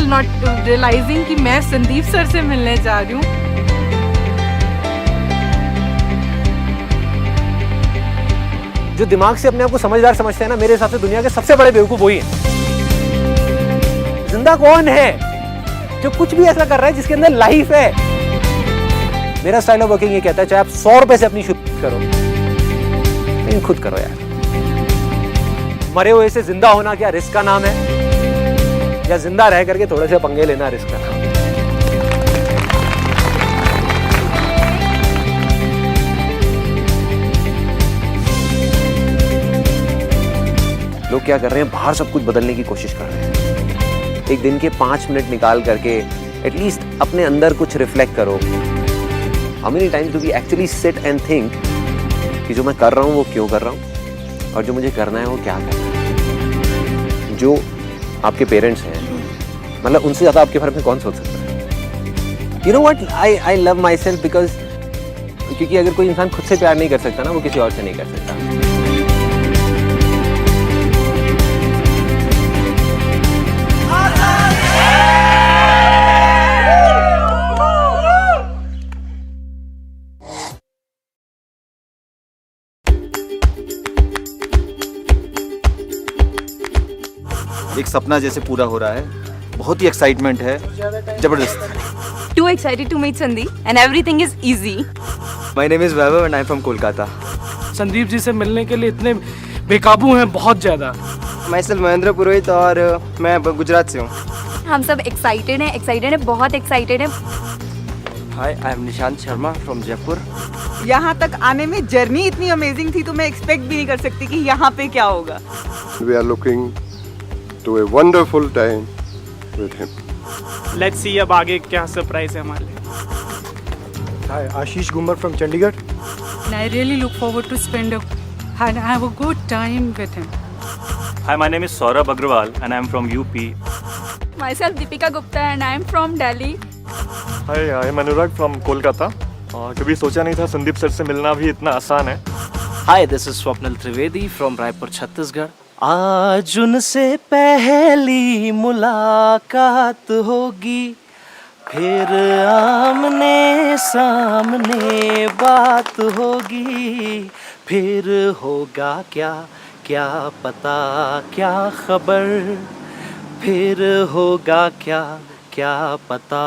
Not realising कि मैं Sandeep sir से मिलने जा रही हूँ। जो दिमाग से अपने आप को समझदार समझते हैं ना, मेरे हिसाब से दुनिया के सबसे बड़े बेवकूफ वही है। जिंदा कौन है जो कुछ भी ऐसा कर रहा है जिसके अंदर लाइफ है? मेरा स्टाइल ऑफ वर्किंग ये कहता है, चाहे आप 100 रुपए से अपनी शुरू करो, लेकिन खुद करो यार। मरे हुए से जिंदा होना क्या रिस्क का नाम है? या जिंदा रह करके थोड़े से पंगे लेना रिस्क का नाम है? लोग क्या कर रहे हैं, बाहर सब कुछ बदलने की कोशिश कर रहे हैं। एक दिन के 5 मिनट निकाल करके एटलीस्ट अपने अंदर कुछ रिफ्लेक्ट करो। How many times do we actually sit and think कि जो मैं कर रहा हूँ वो क्यों कर रहा हूँ, और जो मुझे करना है वो क्या करना है। जो आपके पेरेंट्स हैं, मतलब उनसे ज़्यादा आपके बारे में कौन सोच सकता है? You know what, I love my self because, क्योंकि अगर कोई इंसान खुद से प्यार नहीं कर सकता ना, वो किसी और से नहीं कर सकता। एक सपना जैसे पूरा हो रहा है, बहुत ही एक्साइटमेंट है, जबरदस्त। Too excited to meet Sandeep and everything is easy. My name is Vaibhav and I'm from Kolkata. Sandeep ji से मिलने के लिए इतने बेकाबू हैं, बहुत ज़्यादा। मैं महेंद्र पुरोहित और मैं गुजरात से हूँ। हम सब एक्साइटेड हैं, बहुत एक्साइटेड हैं। Hi, I am Nishant Sharma from Jaipur. यहाँ तक आने में जर्नी इतनी अमेजिंग थी तो मैं एक्सपेक्ट भी नहीं कर सकती कि यहाँ पे क्या होगा। We are looking to a wonderful time with him. Let's see अब आगे क्या सरप्राइज है हमारे लिए। Hi, Ashish Gumar from Chandigarh. And I really look forward to spend and have a good time with him. Hi, my name is Saurabh Agrawal and I am from UP. Myself Deepika Gupta and I am from Delhi. Hi, I am Anurag from Kolkata. कभी सोचा नहीं था Sandeep sir से मिलना भी इतना आसान है। Hi, this is Swapnil Trivedi from Raipur, Chhattisgarh. आज उनसे पहली मुलाकात होगी, फिर आमने सामने बात होगी, फिर होगा क्या क्या पता क्या खबर, फिर होगा क्या क्या पता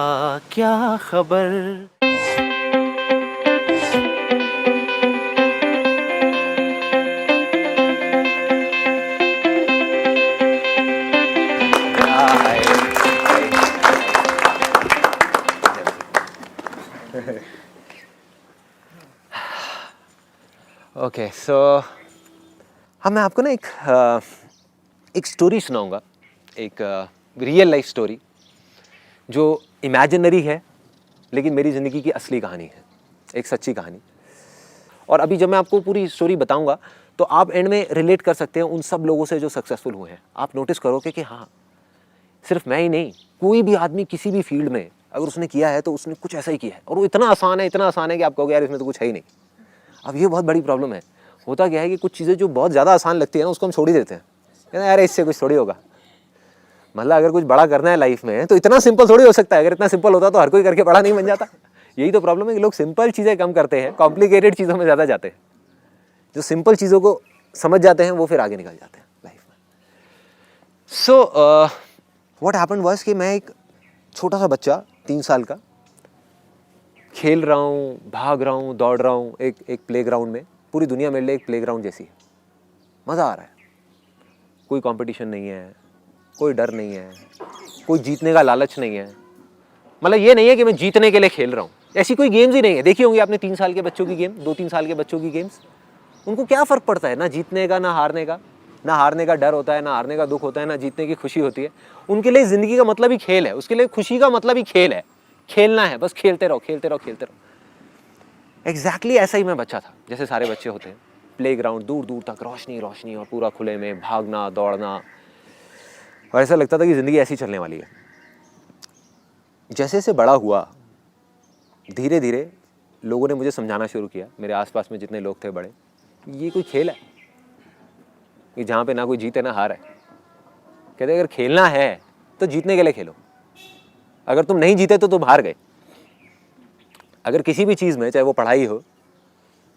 क्या खबर। ओके सो हाँ, मैं आपको ना एक स्टोरी सुनाऊंगा, एक रियल लाइफ स्टोरी जो इमेजिनरी है लेकिन मेरी ज़िंदगी की असली कहानी है, एक सच्ची कहानी। और अभी जब मैं आपको पूरी स्टोरी बताऊंगा तो आप एंड में रिलेट कर सकते हैं उन सब लोगों से जो सक्सेसफुल हुए हैं। आप नोटिस करोगे कि हाँ, सिर्फ मैं ही नहीं, कोई भी आदमी किसी भी फील्ड में अगर उसने किया है तो उसने कुछ ऐसा ही किया है, और वो इतना आसान है कि आप कहोगे यार इसमें तो कुछ है ही नहीं। अब ये बहुत बड़ी प्रॉब्लम है। होता क्या है कि कुछ चीज़ें जो बहुत ज़्यादा आसान लगती है ना, उसको हम छोड़ ही देते हैं, कहते हैं यार इससे कुछ थोड़ी होगा। मतलब अगर कुछ बड़ा करना है लाइफ में तो इतना सिंपल थोड़ी हो सकता है। अगर इतना सिंपल होता तो हर कोई करके बड़ा नहीं बन जाता। यही तो प्रॉब्लम है कि लोग सिंपल चीज़ें कम करते हैं, कॉम्प्लिकेटेड चीज़ों में ज़्यादा जाते हैं। जो सिंपल चीज़ों को समझ जाते हैं वो फिर आगे निकल जाते हैं लाइफ में। सो व्हाट हैपेंड वाज कि मैं एक छोटा सा बच्चा 3 साल का खेल रहा हूँ, भाग रहा हूँ, दौड़ रहा हूँ एक प्लेग्राउंड में। पूरी दुनिया मेरे लिए एक प्लेग्राउंड जैसी है, मज़ा आ रहा है। कोई कंपटीशन नहीं है, कोई डर नहीं है, कोई जीतने का लालच नहीं है। मतलब ये नहीं है कि मैं जीतने के लिए खेल रहा हूँ, ऐसी कोई गेम्स ही नहीं है। देखी होंगी आपने 3 साल के बच्चों की गेम, 2-3 साल के बच्चों की गेम्स। उनको क्या फ़र्क पड़ता है, ना जीतने का ना हारने का। ना हारने का डर होता है, ना हारने का दुख होता है, ना जीतने की खुशी होती है। उनके लिए ज़िंदगी का मतलब ही खेल है, उसके लिए खुशी का मतलब ही खेल है। खेलना है, बस खेलते रहो खेलते रहो खेलते रहो। एग्जैक्टली ऐसा ही मैं बच्चा था, जैसे सारे बच्चे होते हैं। प्लेग्राउंड, दूर दूर तक रोशनी रोशनी और पूरा खुले में भागना दौड़ना, और ऐसा लगता था कि ज़िंदगी ऐसी चलने वाली है। जैसे जैसे बड़ा हुआ, धीरे धीरे लोगों ने मुझे समझाना शुरू किया, मेरे आसपास में जितने लोग थे बड़े, ये कोई खेल है कि जहाँ पे ना कोई जीते ना हार है। कहते अगर खेलना है तो जीतने के लिए खेलो, अगर तुम नहीं जीते तो तुम हार गए। अगर किसी भी चीज़ में, चाहे वो पढ़ाई हो,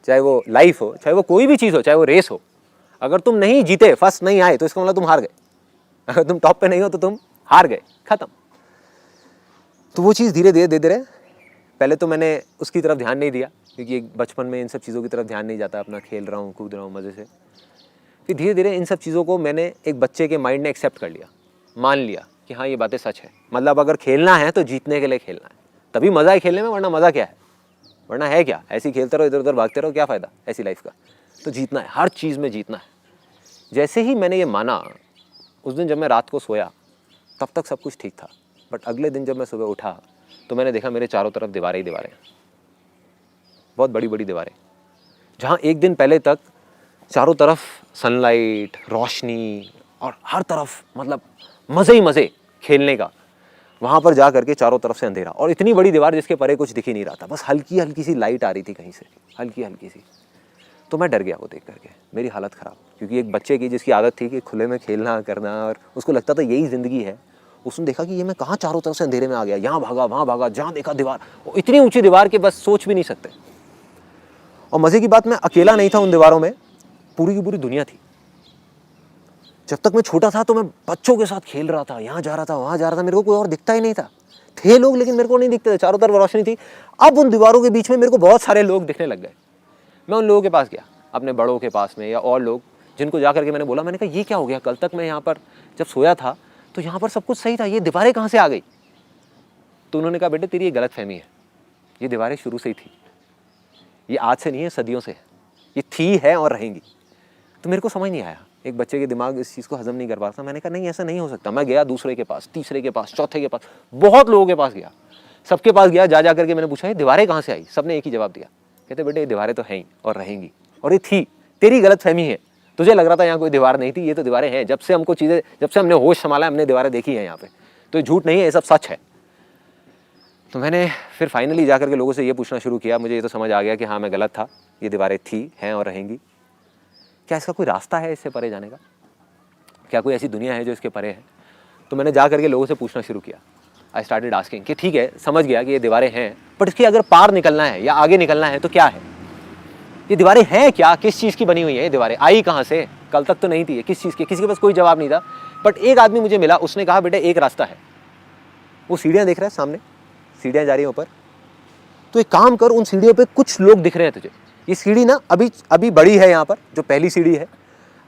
चाहे वो लाइफ हो, चाहे वो कोई भी चीज़ हो, चाहे वो रेस हो, अगर तुम नहीं जीते, फर्स्ट नहीं आए, तो इसका मतलब तुम हार गए। अगर तुम टॉप पे नहीं हो तो तुम हार गए, खत्म। तो वो चीज़ धीरे धीरे पहले तो मैंने उसकी तरफ ध्यान नहीं दिया, क्योंकि एक बचपन में इन सब चीज़ों की तरफ ध्यान नहीं जाता, अपना खेल रहा हूँ, कूद रहा हूँ मज़े से। फिर धीरे धीरे इन सब चीज़ों को मैंने एक बच्चे के माइंड ने एक्सेप्ट कर लिया, मान लिया कि हाँ ये बातें सच है। मतलब अगर खेलना है तो जीतने के लिए खेलना है, तभी मज़ा है खेलने में, वरना मज़ा क्या है, वरना है क्या, ऐसे ही खेलते रहो, इधर उधर भागते रहो, क्या फ़ायदा ऐसी लाइफ का। तो जीतना है, हर चीज़ में जीतना है। जैसे ही मैंने ये माना, उस दिन जब मैं रात को सोया तब तक सब कुछ ठीक था, बट अगले दिन जब मैं सुबह उठा तो मैंने देखा मेरे चारों तरफ दीवारें ही दीवारें, बहुत बड़ी बड़ी दीवारें। जहाँ एक दिन पहले तक चारों तरफ सनलाइट, रोशनी और हर तरफ मतलब मज़े ही मज़े खेलने का, वहाँ पर जा करके चारों तरफ से अंधेरा और इतनी बड़ी दीवार जिसके परे कुछ दिख ही नहीं रहा था, बस हल्की हल्की सी लाइट आ रही थी कहीं से, हल्की हल्की सी। तो मैं डर गया वो देख करके, मेरी हालत ख़राब, क्योंकि एक बच्चे की जिसकी आदत थी कि खुले में खेलना करना और उसको लगता था यही ज़िंदगी है, उसने देखा कि ये मैं कहाँ चारों तरफ से अंधेरे में आ गया, यहाँ भागा वहाँ भागा, जहाँ देखा दीवार, वो इतनी ऊंची दीवार कि बस सोच भी नहीं सकते। और मज़े की बात, मैं अकेला नहीं था उन दीवारों में, पूरी की पूरी दुनिया थी। जब तक मैं छोटा था तो मैं बच्चों के साथ खेल रहा था, यहाँ जा रहा था वहाँ जा रहा था, मेरे को कोई और दिखता ही नहीं था। थे लोग लेकिन मेरे को नहीं दिखते थे, चारों तरफ रोशनी थी। अब उन दीवारों के बीच में मेरे को बहुत सारे लोग दिखने लग गए। मैं उन लोगों के पास गया, अपने बड़ों के पास में या और लोग जिनको जा करके मैंने बोला, मैंने कहा ये क्या हो गया, कल तक मैं यहाँ पर जब सोया था तो यहाँ पर सब कुछ सही था, ये दीवारें कहाँ से आ गई। तो उन्होंने कहा बेटे तेरी ये गलतफहमी है, ये दीवारें शुरू से ही थी, ये आज से नहीं है, सदियों से है, ये थी है और रहेंगी। तो मेरे को समझ नहीं आया, एक बच्चे के दिमाग इस चीज़ को हजम नहीं कर पा रहा था। मैंने कहा नहीं ऐसा नहीं हो सकता। मैं गया दूसरे के पास, तीसरे के पास, चौथे के पास, बहुत लोगों के पास गया, सबके पास गया, जा करके मैंने पूछा ये दीवारें कहाँ से आई। सबने एक ही जवाब दिया, कहते बेटे ये दीवारें तो हैं ही और रहेंगी, और ये थी, तेरी गलतफहमी है, तुझे लग रहा था यहाँ कोई दीवार नहीं थी, ये तो दीवारें हैं। जब से हमको चीज़ें, जब से हमने होश संभाला हमने दीवारें देखी हैं यहाँ पे, तो ये झूठ नहीं है, ये सब सच है। तो मैंने फिर फाइनली जा करके लोगों से ये पूछना शुरू किया, मुझे ये तो समझ आ गया कि हाँ मैं गलत था, ये दीवारें थी, हैं और रहेंगी। क्या इसका कोई रास्ता है इससे परे जाने का, क्या कोई ऐसी दुनिया है जो इसके परे है। तो मैंने जा करके लोगों से पूछना शुरू किया। आई स्टार्टेड आस्किंग कि ठीक है समझ गया कि ये दीवारें हैं, बट इसकी अगर पार निकलना है या आगे निकलना है तो क्या है, ये दीवारें हैं क्या, किस चीज़ की बनी हुई है ये दीवारें, आई कहाँ से, कल तक तो नहीं थी, किस चीज़ की। किसी के पास कोई जवाब नहीं था, बट एक आदमी मुझे मिला, उसने कहा बेटे एक रास्ता है। वो सीढ़ियाँ देख रहा है सामने, सीढ़ियाँ जा रही हैं ऊपर, तो एक काम कर, उन सीढ़ियों पे कुछ लोग दिख रहे हैं तुझे। ये सीढ़ी ना अभी बड़ी है, यहाँ पर जो पहली सीढ़ी है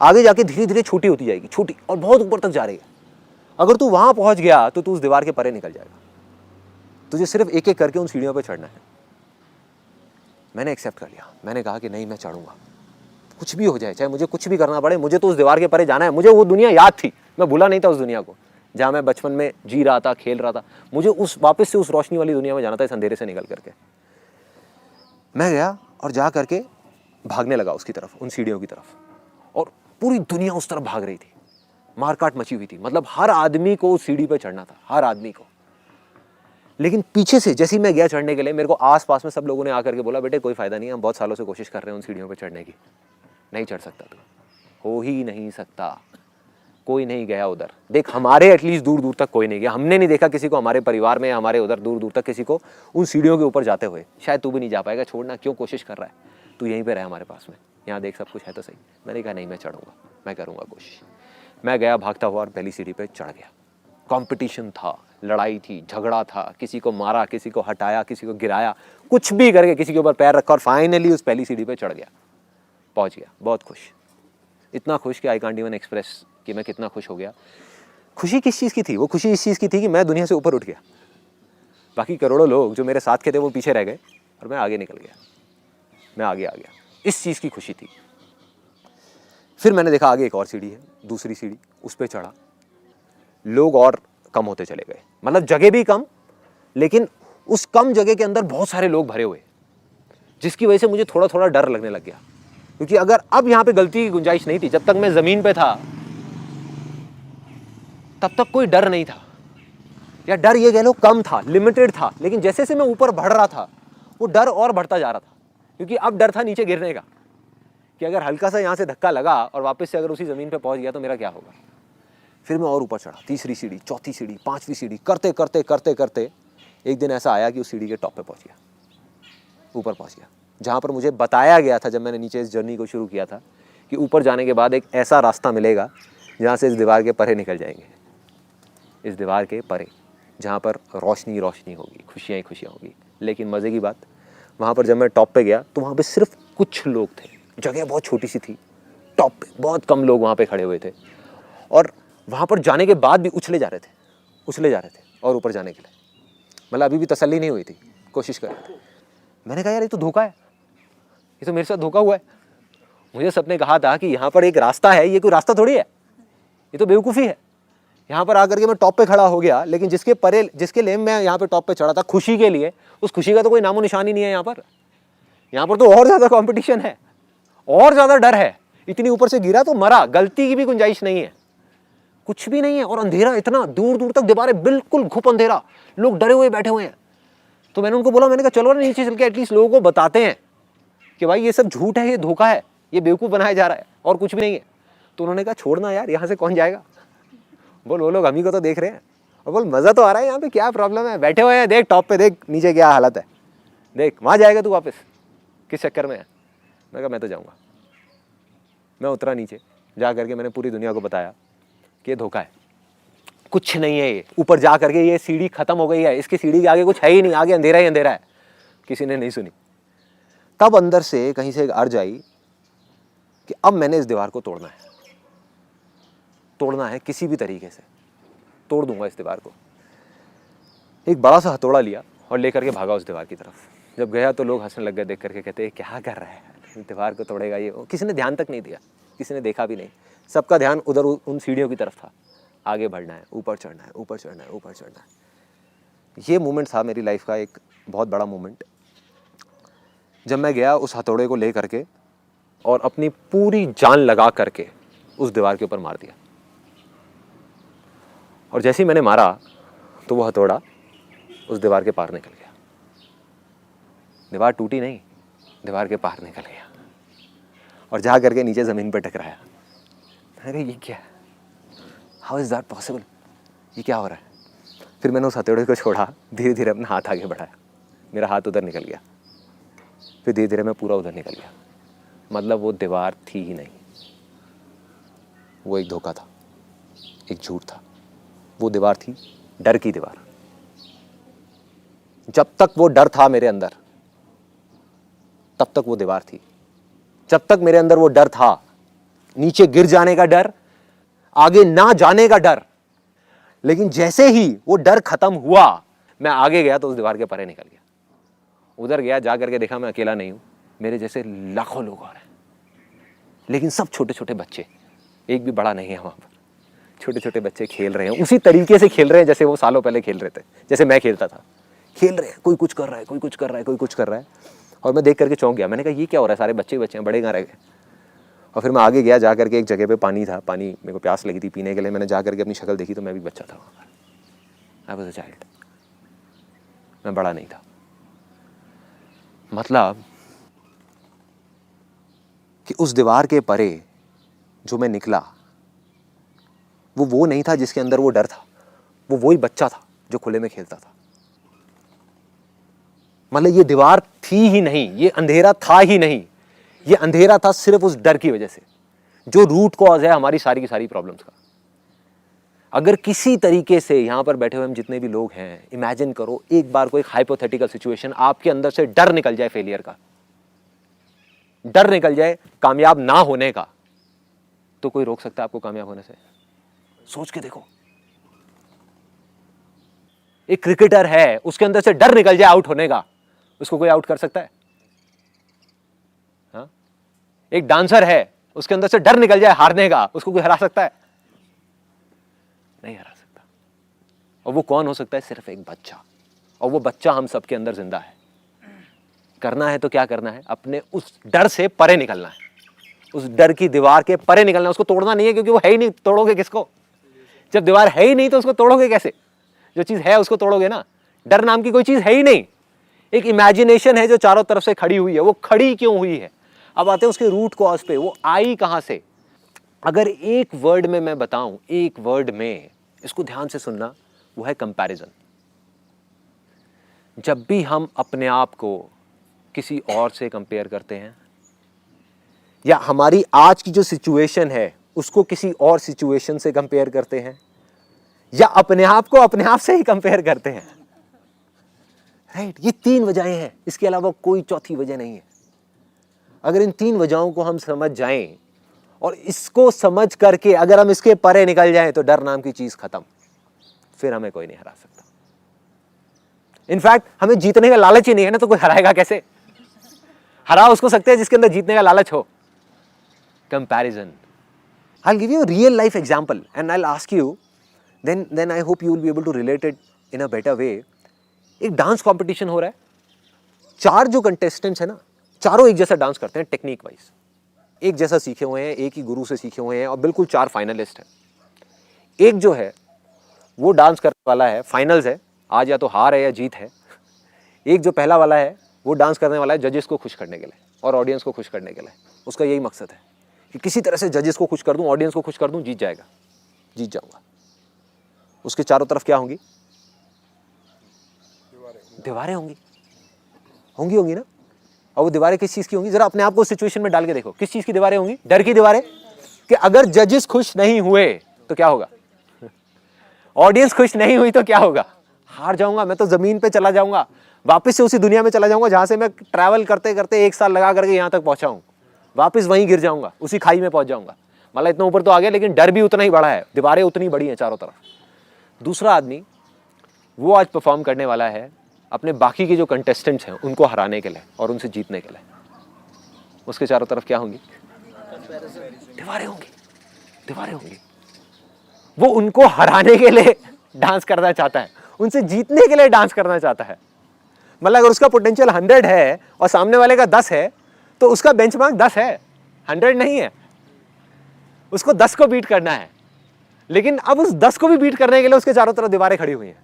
आगे जाके धीरे धीरे छोटी होती जाएगी, छोटी और बहुत ऊपर तक जा रही है। अगर तू वहाँ पहुँच गया तो तू उस दीवार के परे निकल जाएगा। तुझे सिर्फ एक एक करके उन सीढ़ियों पर चढ़ना है। मैंने एक्सेप्ट कर लिया, मैंने कहा कि नहीं मैं चढ़ूंगा, कुछ भी हो जाए, चाहे मुझे कुछ भी करना पड़े, मुझे तो उस दीवार के परे जाना है। मुझे वो दुनिया याद थी, मैं भूला नहीं था उस दुनिया को, जहाँ मैं बचपन में जी रहा था, खेल रहा था। मुझे वापस से उस रोशनी वाली दुनिया में जाना था, इस अंधेरे से निकल करके। मैं गया और जा करके भागने लगा उसकी तरफ, उन सीढ़ियों की तरफ, और पूरी दुनिया उस तरफ भाग रही थी, मारकाट मची हुई थी। मतलब हर आदमी को उस सीढ़ी पर चढ़ना था, हर आदमी को। लेकिन पीछे से जैसे ही मैं गया चढ़ने के लिए, मेरे को आस पास में सब लोगों ने आकर के बोला बेटे कोई फ़ायदा नहीं है, हम बहुत सालों से कोशिश कर रहे हैं उन सीढ़ियों पर चढ़ने की, नहीं चढ़ सकता तू, हो ही नहीं सकता, कोई नहीं गया उधर। देख हमारे एटलीस्ट दूर दूर तक कोई नहीं गया, हमने नहीं देखा किसी को हमारे परिवार में, हमारे उधर दूर दूर तक किसी को उन सीढ़ियों के ऊपर जाते हुए। शायद तू भी नहीं जा पाएगा, छोड़ना, क्यों कोशिश कर रहा है, तू यहीं पे रहे हमारे पास में, यहाँ देख सब कुछ है तो सही। मैंने कहा नहीं मैं चढ़ूंगा, मैं करूँगा कोशिश। मैं गया भागता हुआ और पहली सीढ़ी पर चढ़ गया। कंपटीशन था, लड़ाई थी, झगड़ा था, किसी को मारा, किसी को हटाया, किसी को गिराया, कुछ भी करके किसी के ऊपर पैर रखा और फाइनली उस पहली सीढ़ी पे चढ़ गया, पहुंच गया। बहुत खुश, इतना खुश कि आई कांट इवन एक्सप्रेस कि मैं कितना खुश हो गया। खुशी किस चीज़ की थी? वो खुशी इस चीज़ की थी कि मैं दुनिया से ऊपर उठ गया। बाकी करोड़ों लोग जो मेरे साथ के थे वो पीछे रह गए और मैं आगे निकल गया, मैं आगे आ गया। इस चीज़ की खुशी थी। फिर मैंने देखा आगे एक और सीढ़ी है, दूसरी सीढ़ी, उस पर चढ़ा। लोग और कम होते चले गए, मतलब जगह भी कम, लेकिन उस कम जगह के अंदर बहुत सारे लोग भरे हुए, जिसकी वजह से मुझे थोड़ा थोड़ा डर लगने लग गया। क्योंकि अगर अब यहाँ पे गलती की गुंजाइश नहीं थी, जब तक मैं ज़मीन पे था तब तक कोई डर नहीं था, या डर ये कह लो कम था, लिमिटेड था। लेकिन जैसे जैसे मैं ऊपर बढ़ रहा था वो डर और बढ़ता जा रहा था, क्योंकि अब डर था नीचे गिरने का, कि अगर हल्का सा यहाँ से धक्का लगा और वापस से अगर उसी ज़मीन पे पहुँच गया तो मेरा क्या होगा। फिर मैं और ऊपर चढ़ा, तीसरी सीढ़ी, चौथी सीढ़ी, पांचवी सीढ़ी, करते करते करते करते एक दिन ऐसा आया कि उस सीढ़ी के टॉप पे पहुंच गया, ऊपर पहुंच गया, जहाँ पर मुझे बताया गया था जब मैंने नीचे इस जर्नी को शुरू किया था कि ऊपर जाने के बाद एक ऐसा रास्ता मिलेगा जहाँ से इस दीवार के परे निकल जाएंगे, इस दीवार के परे, जहाँ पर रोशनी रोशनी होगी, खुशियाँ ही खुशियाँ होगी। लेकिन मज़े की बात, वहाँ पर जब मैं टॉप पे गया तो वहाँ पे सिर्फ कुछ लोग थे, जगह बहुत छोटी सी थी, टॉप पे बहुत कम लोग वहाँ पे खड़े हुए थे, और वहाँ पर जाने के बाद भी उछले जा रहे थे और ऊपर जाने के लिए, मतलब अभी भी तसल्ली नहीं हुई थी, कोशिश कर रहे थे। मैंने कहा यार ये तो धोखा है, ये तो मेरे साथ धोखा हुआ है। मुझे सबने कहा था कि यहाँ पर एक रास्ता है, ये कोई रास्ता थोड़ी है, ये तो बेवकूफ़ी है। यहाँ पर आकर के मैं टॉप पे खड़ा हो गया, लेकिन जिसके लिए मैं यहाँ पे टॉप पे चढ़ा था खुशी के लिए, उस खुशी का तो कोई नामो निशान ही नहीं है यहाँ पर तो और ज़्यादा कंपटीशन है, और ज़्यादा डर है। इतनी ऊपर से गिरा तो मरा, गलती की भी गुंजाइश नहीं है, कुछ भी नहीं है, और अंधेरा इतना, दूर दूर तक दीवारें, बिल्कुल घुप अंधेरा, लोग डरे हुए बैठे हुए हैं। तो मैंने उनको बोला, मैंने कहा चलो ना नीचे चल के एटलीस्ट लोगों को बताते हैं कि भाई ये सब झूठ है, ये धोखा है, ये बेवकूफ़ बनाया जा रहा है और कुछ भी नहीं है। तो उन्होंने कहा छोड़ना यार, यहाँ से कौन जाएगा, बोल वो लोग हम ही को तो देख रहे हैं, और बोल मज़ा तो आ रहा है यहाँ पे, क्या प्रॉब्लम है, बैठे हुए हैं, देख टॉप पे, देख नीचे क्या हालत है, देख वहाँ जाएगा तू वापस, किस चक्कर में है। मैं कहा मैं तो जाऊँगा। मैं उतरा नीचे, जा करके मैंने पूरी दुनिया को बताया कि ये धोखा है, कुछ नहीं है, ये ऊपर जा करके ये सीढ़ी खत्म हो गई है, इसकी सीढ़ी के आगे कुछ है ही नहीं, आगे अंधेरा ही अंधेरा है। किसी ने नहीं सुनी। तब अंदर से कहीं से एक अर्ज आई कि अब मैंने इस दीवार को तोड़ना है, किसी भी तरीके से तोड़ दूंगा इस दीवार को। एक बड़ा सा हथौड़ा लिया और लेकर के भागा उस दीवार की तरफ। जब गया तो लोग हंसने लग गए, देख करके कहते क्या कर रहा है, दीवार को तोड़ेगा ये। किसी ने ध्यान तक नहीं दिया, किसी ने देखा भी नहीं, सबका ध्यान उधर उन सीढ़ियों की तरफ था। आगे बढ़ना है, ऊपर चढ़ना है, ऊपर चढ़ना है, ऊपर चढ़ना है। ये मोमेंट था मेरी लाइफ का एक बहुत बड़ा मोमेंट, जब मैं गया उस हथौड़े को ले करके और अपनी पूरी जान लगा करके उस दीवार के ऊपर मार दिया। और जैसे ही मैंने मारा तो वो हथौड़ा उस दीवार के पार निकल गया। दीवार टूटी नहीं, दीवार के पार निकल गया और जा करके नीचे ज़मीन पर टकराया। अरे ये क्या है, हाउ इज़ दैट पॉसिबल, ये क्या हो रहा है। फिर मैंने उस हथौड़े को छोड़ा, धीरे धीरे अपना हाथ आगे बढ़ाया, मेरा हाथ उधर निकल गया, फिर धीरे धीरे मैं पूरा उधर निकल गया। मतलब वो दीवार थी ही नहीं, वो एक धोखा था, एक झूठ था। वो दीवार थी डर की दीवार। जब तक वो डर था मेरे अंदर तब तक वो दीवार थी। जब तक मेरे अंदर वो डर था, नीचे गिर जाने का डर, आगे ना जाने का डर, लेकिन जैसे ही वो डर खत्म हुआ, मैं आगे गया तो उस दीवार के परे निकल गया। उधर गया, जा करके देखा मैं अकेला नहीं हूं, मेरे जैसे लाखों लोग और हैं, लेकिन सब छोटे छोटे बच्चे, एक भी बड़ा नहीं है वहां पर। छोटे छोटे बच्चे खेल रहे हैं, उसी तरीके से खेल रहे हैं जैसे वो सालों पहले खेल रहे थे, जैसे मैं खेलता था। खेल रहे हैं, कोई कुछ कर रहा है, कोई कुछ कर रहा है, कोई कुछ कर रहा है। और मैं देख करके चौंक गया। मैंने कहा ये क्या हो रहा है, सारे बच्चे बच्चे हैं, बड़े कहाँ रह गए। और फिर मैं आगे गया, जा करके एक जगह पे पानी था, पानी मेरे को प्यास लगी थी पीने के लिए। मैंने जा करके अपनी शक्ल देखी तो मैं भी बच्चा था वहाँ पर। आई वाज अ चाइल्ड, मैं बड़ा नहीं था। मतलब कि उस दीवार के परे जो मैं निकला, वो नहीं था जिसके अंदर वो डर था, वो वही बच्चा था जो खुले में खेलता था। मतलब ये दीवार थी ही नहीं, ये अंधेरा था ही नहीं, ये अंधेरा था सिर्फ उस डर की वजह से, जो रूट कॉज है हमारी सारी की सारी प्रॉब्लम्स का। अगर किसी तरीके से यहां पर बैठे हुए हम जितने भी लोग हैं, इमेजिन करो एक बार कोई हाइपोथेटिकल सिचुएशन, आपके अंदर से डर निकल जाए फेलियर का, डर निकल जाए कामयाब ना होने का, तो कोई रोक सकता है आपको कामयाब होने से? सोच के देखो। एक क्रिकेटर है, उसके अंदर से डर निकल जाए आउट होने का, उसको कोई आउट कर सकता है? हाँ? एक डांसर है, उसके अंदर से डर निकल जाए हारने का, उसको कोई हरा सकता है? नहीं हरा सकता। और वो कौन हो सकता है? सिर्फ एक बच्चा। और वो बच्चा हम सबके अंदर जिंदा है। करना है तो क्या करना है? अपने उस डर से परे निकलना है, उस डर की दीवार के परे निकलना है। उसको तोड़ना नहीं है, क्योंकि वो है ही नहीं, तोड़ोगे किसको? जब दीवार है ही नहीं तो उसको तोड़ोगे कैसे? जो चीज है उसको तोड़ोगे ना। डर नाम की कोई चीज है ही नहीं, एक इमेजिनेशन है जो चारों तरफ से खड़ी हुई है। वो खड़ी क्यों हुई है? अब आते हैं उसके रूट कॉज पे, वो आई कहां से? अगर एक वर्ड में मैं बताऊं, एक वर्ड में, इसको ध्यान से सुनना, वो है कंपैरिजन। जब भी हम अपने आप को किसी और से कंपेयर करते हैं या हमारी आज की जो सिचुएशन है उसको किसी और सिचुएशन से कंपेयर करते हैं या अपने आप को अपने आप से ही कंपेयर करते हैं, राइट? ये 3 वजहें हैं, इसके अलावा कोई चौथी वजह नहीं है। अगर इन 3 वजहों को हम समझ जाएं और इसको समझ करके अगर हम इसके परे निकल जाएं तो डर नाम की चीज खत्म, फिर हमें कोई नहीं हरा सकता। इनफैक्ट हमें जीतने का लालच ही नहीं है ना, तो कोई हराएगा कैसे? हरा उसको सकते हैं जिसके अंदर जीतने का लालच हो। Comparison. I'll give you a real life example and I'll ask you, then I hope you will be able to relate it in a better way. एक डांस कंपटीशन हो रहा है, 4 जो कंटेस्टेंट्स है ना, चारों एक जैसा डांस करते हैं टेक्निक वाइज, एक जैसा सीखे हुए हैं, एक ही गुरु से सीखे हुए हैं और बिल्कुल 4 फाइनलिस्ट हैं। एक जो है वो डांस करने वाला है, फाइनल्स है, आज या तो हार है या जीत है। एक जो पहला वाला है वो डांस करने वाला है जजेस को खुश करने के लिए और ऑडियंस को खुश करने के लिए। उसका यही मकसद है कि किसी तरह से जजेस को खुश कर दूं, ऑडियंस को खुश कर दूं, जीत जाएगा, जीत जाऊंगा। उसके चारों तरफ क्या होंगी? दीवारें होंगी, होंगी ना। और वो दीवारें किस चीज की होंगी? जरा अपने आप को सिचुएशन में डाल के देखो, किस चीज की दीवारें होंगी? डर की दीवारें कि अगर जजेस खुश नहीं हुए तो क्या होगा, ऑडियंस खुश नहीं हुई तो क्या होगा, हार जाऊंगा, मैं तो जमीन पे चला जाऊंगा, वापस से उसी दुनिया में चला जाऊंगा जहां से मैं ट्रैवल करते करते 1 साल लगा करके यहां तक पहुंचा हूं, वापस वहीं गिर जाऊंगा, उसी खाई में पहुंच जाऊंगा। मतलब इतना ऊपर तो आ गया लेकिन डर भी उतना ही बड़ा है, दीवारें उतनी बड़ी हैं चारों तरफ। दूसरा आदमी वो आज परफॉर्म करने वाला है अपने बाकी के जो कंटेस्टेंट्स हैं उनको हराने के लिए और उनसे जीतने के लिए। उसके चारों तरफ क्या होंगी? दीवारें होंगी, दीवारें होंगी। वो उनको हराने के लिए डांस करना चाहता है, उनसे जीतने के लिए डांस करना चाहता है। मतलब अगर उसका पोटेंशियल 100 है और सामने वाले का 10 है तो उसका बेंचमार्क 10 है, 100 नहीं है। उसको 10 को बीट करना है, लेकिन अब उस 10 को भी बीट करने के लिए उसके चारों तरफ दीवारें खड़ी हुई हैं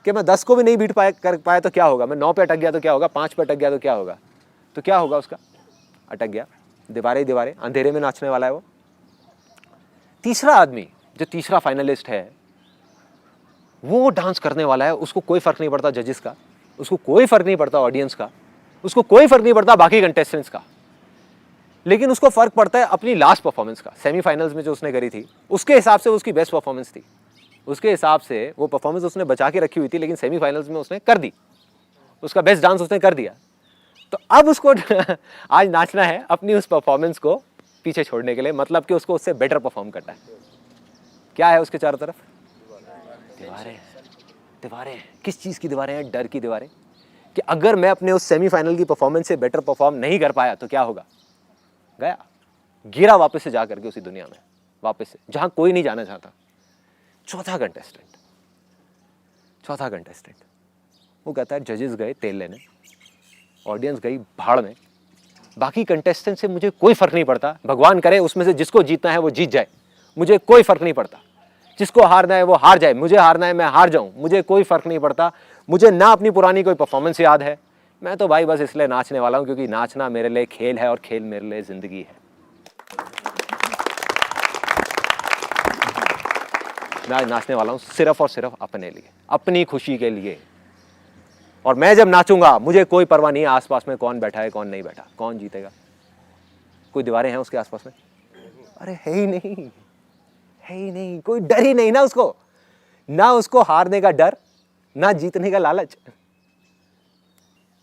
कि मैं 10 को भी नहीं बीट कर पाया तो क्या होगा, मैं 9 पे अटक गया तो क्या होगा, 5 पे अटक गया तो क्या होगा, तो क्या होगा उसका? अटक गया, दीवारें दीवारें, अंधेरे में नाचने वाला है वो। तीसरा आदमी जो तीसरा फाइनलिस्ट है वो डांस करने वाला है, उसको कोई फर्क नहीं पड़ता जजेस का, उसको कोई फर्क नहीं पड़ता ऑडियंस का, उसको कोई फर्क नहीं पड़ता बाकी कंटेस्टेंट्स का, लेकिन उसको फर्क पड़ता है अपनी लास्ट परफॉर्मेंस का। सेमीफाइनल्स में जो उसने करी थी उसके हिसाब से उसकी बेस्ट परफॉर्मेंस थी, उसके हिसाब से वो परफॉर्मेंस उसने बचा के रखी हुई थी, लेकिन सेमीफाइनल्स में उसने कर दी, उसका बेस्ट डांस उसने कर दिया। तो अब उसको आज नाचना है अपनी उस परफॉर्मेंस को पीछे छोड़ने के लिए, मतलब कि उसको उससे बेटर परफॉर्म करना है। क्या है उसके चारों तरफ? दीवारें, दीवारें। किस चीज़ की दीवारें हैं? डर की दीवारें कि अगर मैं अपने उस सेमीफाइनल की परफॉर्मेंस से बेटर परफॉर्म नहीं कर पाया तो क्या होगा, गया, गिरा वापस से जा करके उसी दुनिया में, वापस से जहां कोई नहीं जाना चाहता। चौथा कंटेस्टेंट वो कहता है जजेस गए तेल लेने, ऑडियंस गई भाड़ में, बाकी कंटेस्टेंट से मुझे कोई फर्क नहीं पड़ता, भगवान करे उसमें से जिसको जीतना है वो जीत जाए, मुझे कोई फर्क नहीं पड़ता, जिसको हारना है वो हार जाए, मुझे हारना है मैं हार जाऊं, मुझे कोई फर्क नहीं पड़ता, मुझे ना अपनी पुरानी कोई परफॉर्मेंस याद है, मैं तो भाई बस इसलिए नाचने वाला हूं क्योंकि नाचना मेरे लिए खेल है और खेल मेरे लिए जिंदगी है। मैं नाचने वाला हूं सिर्फ और सिर्फ अपने लिए, अपनी खुशी के लिए, और मैं जब नाचूंगा मुझे कोई परवाह नहीं है आसपास में कौन बैठा है कौन नहीं बैठा, कौन जीतेगा। कोई दीवारें हैं उसके आसपास में? अरे है ही नहीं, है ही नहीं, कोई डर ही नहीं ना उसको, ना उसको हारने का डर ना जीतने का लालच,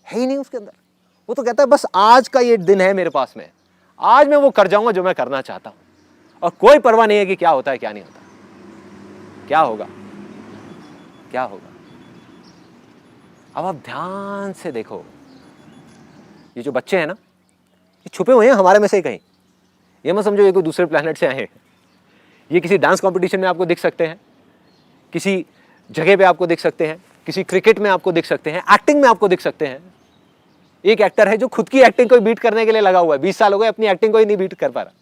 है ही नहीं उसके अंदर। वो तो कहता है बस आज का ये दिन है मेरे पास में, आज मैं वो कर जाऊंगा जो मैं करना चाहता हूं, और कोई परवाह नहीं है कि क्या होता है क्या नहीं होता, क्या होगा क्या होगा। अब आप ध्यान से देखो, ये जो बच्चे हैं ना ये छुपे हुए हैं हमारे में से ही कहीं, ये मत समझो ये कोई दूसरे प्लेनेट से आए हैं। ये किसी डांस कंपटीशन में आपको दिख सकते हैं, किसी जगह पे आपको दिख सकते हैं, किसी क्रिकेट में आपको दिख सकते हैं, एक्टिंग में आपको दिख सकते हैं। एक एक्टर है जो खुद की एक्टिंग को बीट करने के लिए लगा हुआ है, 20 साल हो गए अपनी एक्टिंग को ही नहीं बीट कर पा रहा,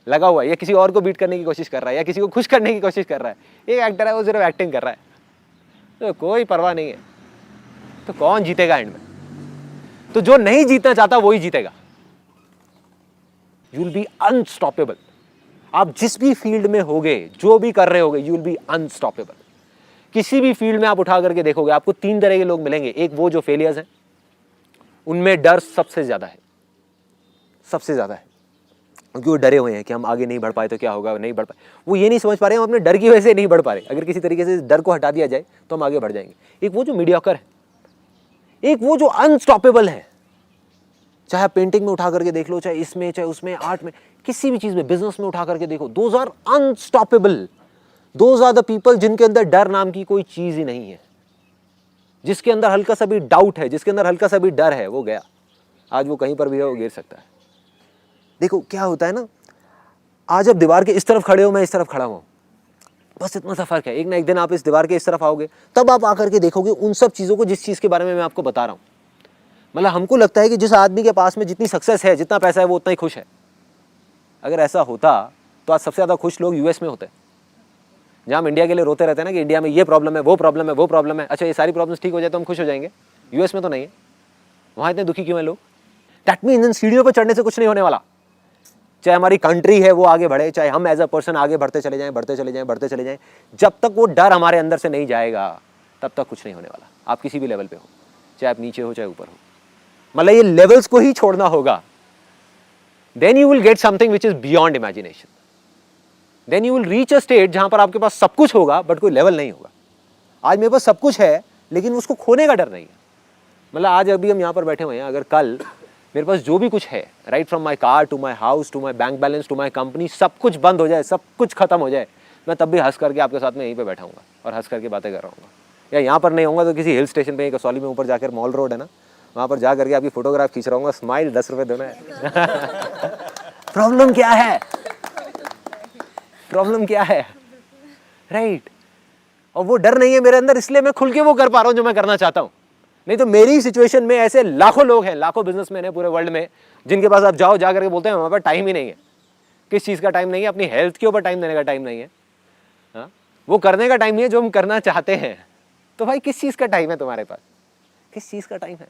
लगा हुआ है, या किसी और को बीट करने की कोशिश कर रहा है, या किसी को खुश करने की कोशिश कर रहा है। एक एक्टर है वो सिर्फ एक्टिंग कर रहा है, तो कोई परवाह नहीं है। तो कौन जीतेगा एंड में? तो जो नहीं जीतना चाहता वही जीतेगा। You will be unstoppable. आप जिस भी फील्ड में होगे, जो भी कर रहे होगे, यू विल बी अनस्टॉपेबल। किसी भी फील्ड में आप उठा करके देखोगे, आपको 3 तरह के लोग मिलेंगे। एक वो जो फेलियर्स हैं, उनमें डर सबसे ज्यादा है, सबसे ज्यादा है, क्योंकि वो डरे हुए हैं कि हम आगे नहीं बढ़ पाए तो क्या होगा, नहीं बढ़ पाए। वो ये नहीं समझ पा रहे हैं हम अपने डर की वजह से नहीं बढ़ पा रहे। अगर किसी तरीके से डर को हटा दिया जाए तो हम आगे बढ़ जाएंगे। एक वो जो मीडियोकर है, एक वो जो अनस्टॉपेबल है। चाहे आप पेंटिंग में उठा करके देख लो, चाहे इसमें, चाहे उसमें, आर्ट में, किसी भी चीज में, बिजनेस में उठा करके देखो, those are unstoppable. Those are the people जिनके अंदर डर नाम की कोई चीज ही नहीं है। जिसके अंदर हल्का सा भी डाउट है, जिसके अंदर हल्का सा भी डर है, वो गया। आज वो कहीं पर भी है, वो गिर सकता है। देखो क्या होता है ना, आज आप दीवार के इस तरफ खड़े हो, मैं इस तरफ खड़ा हूं, बस इतना सा फर्क है। एक ना एक दिन आप इस दीवार के इस तरफ आओगे, तब आप आकर के देखोगे उन सब चीजों को जिस चीज के बारे में मैं आपको बता रहा हूं। मतलब हमको लगता है कि जिस आदमी के पास में जितनी सक्सेस है, जितना पैसा है, वो उतना ही खुश है। अगर ऐसा होता तो आज सबसे ज्यादा खुश लोग यूएस में होते हैं, जहां हम इंडिया के लिए रोते रहते हैं ना कि इंडिया में ये प्रॉब्लम है, वो प्रॉब्लम है, वो प्रॉब्लम है। अच्छा, ये सारी प्रॉब्लम्स ठीक हो जाए तो हम खुश हो जाएंगे। यूएस में तो नहीं है, वहां इतने दुखी क्यों है लोग? दैट मीन्स इन सीढ़ियों पर चढ़ने से कुछ नहीं होने वाला। चाहे हमारी कंट्री है वो आगे बढ़े, चाहे हम एज अ पर्सन आगे बढ़ते चले जाएं, बढ़ते चले जाएं, बढ़ते चले जाएं, जब तक वो डर हमारे अंदर से नहीं जाएगा तब तक कुछ नहीं होने वाला। आप किसी भी लेवल पे हो, चाहे आप नीचे हो चाहे ऊपर हो, मतलब ये लेवल्स को ही छोड़ना होगा। Then you will get something which is beyond imagination. Then you will reach a state जहां पर आपके पास सब कुछ होगा बट कोई लेवल नहीं होगा। आज मेरे पास सब कुछ है लेकिन उसको खोने का डर नहीं है। मतलब आज अभी हम यहाँ पर बैठे हुए हैं, अगर कल मेरे पास जो भी कुछ है, right from my car to my house to my bank balance to my company, सब कुछ बंद हो जाए, सब कुछ खत्म हो जाए, मैं तब भी हंस करके आपके साथ में यहीं पे बैठा हूँगा और हंस करके बातें कर रहा हूँ। या यहाँ पर नहीं होगा तो किसी हिल स्टेशन पे, कसौली में ऊपर जाकर मॉल रोड है ना, वहाँ पर जा करके आपकी फोटोग्राफ खींच रहा हूँ, स्माइल 10 रुपये देना है। प्रॉब्लम क्या है? प्रॉब्लम क्या है? राइट। और वो डर नहीं है मेरे अंदर, इसलिए मैं खुल के वो कर पा रहा हूँ जो मैं करना चाहता हूँ। नहीं तो मेरी सिचुएशन में ऐसे लाखों लोग हैं, लाखों बिजनेसमैन हैं पूरे वर्ल्ड में, जिनके पास आप जाओ, जा करके बोलते हैं हमारे पास टाइम ही नहीं है। किस चीज़ का टाइम नहीं है? अपनी हेल्थ के ऊपर टाइम देने का टाइम नहीं है। हाँ, वो करने का टाइम नहीं है जो हम करना चाहते हैं। तो भाई किस चीज़ का टाइम है तुम्हारे पास? किस चीज़ का टाइम है?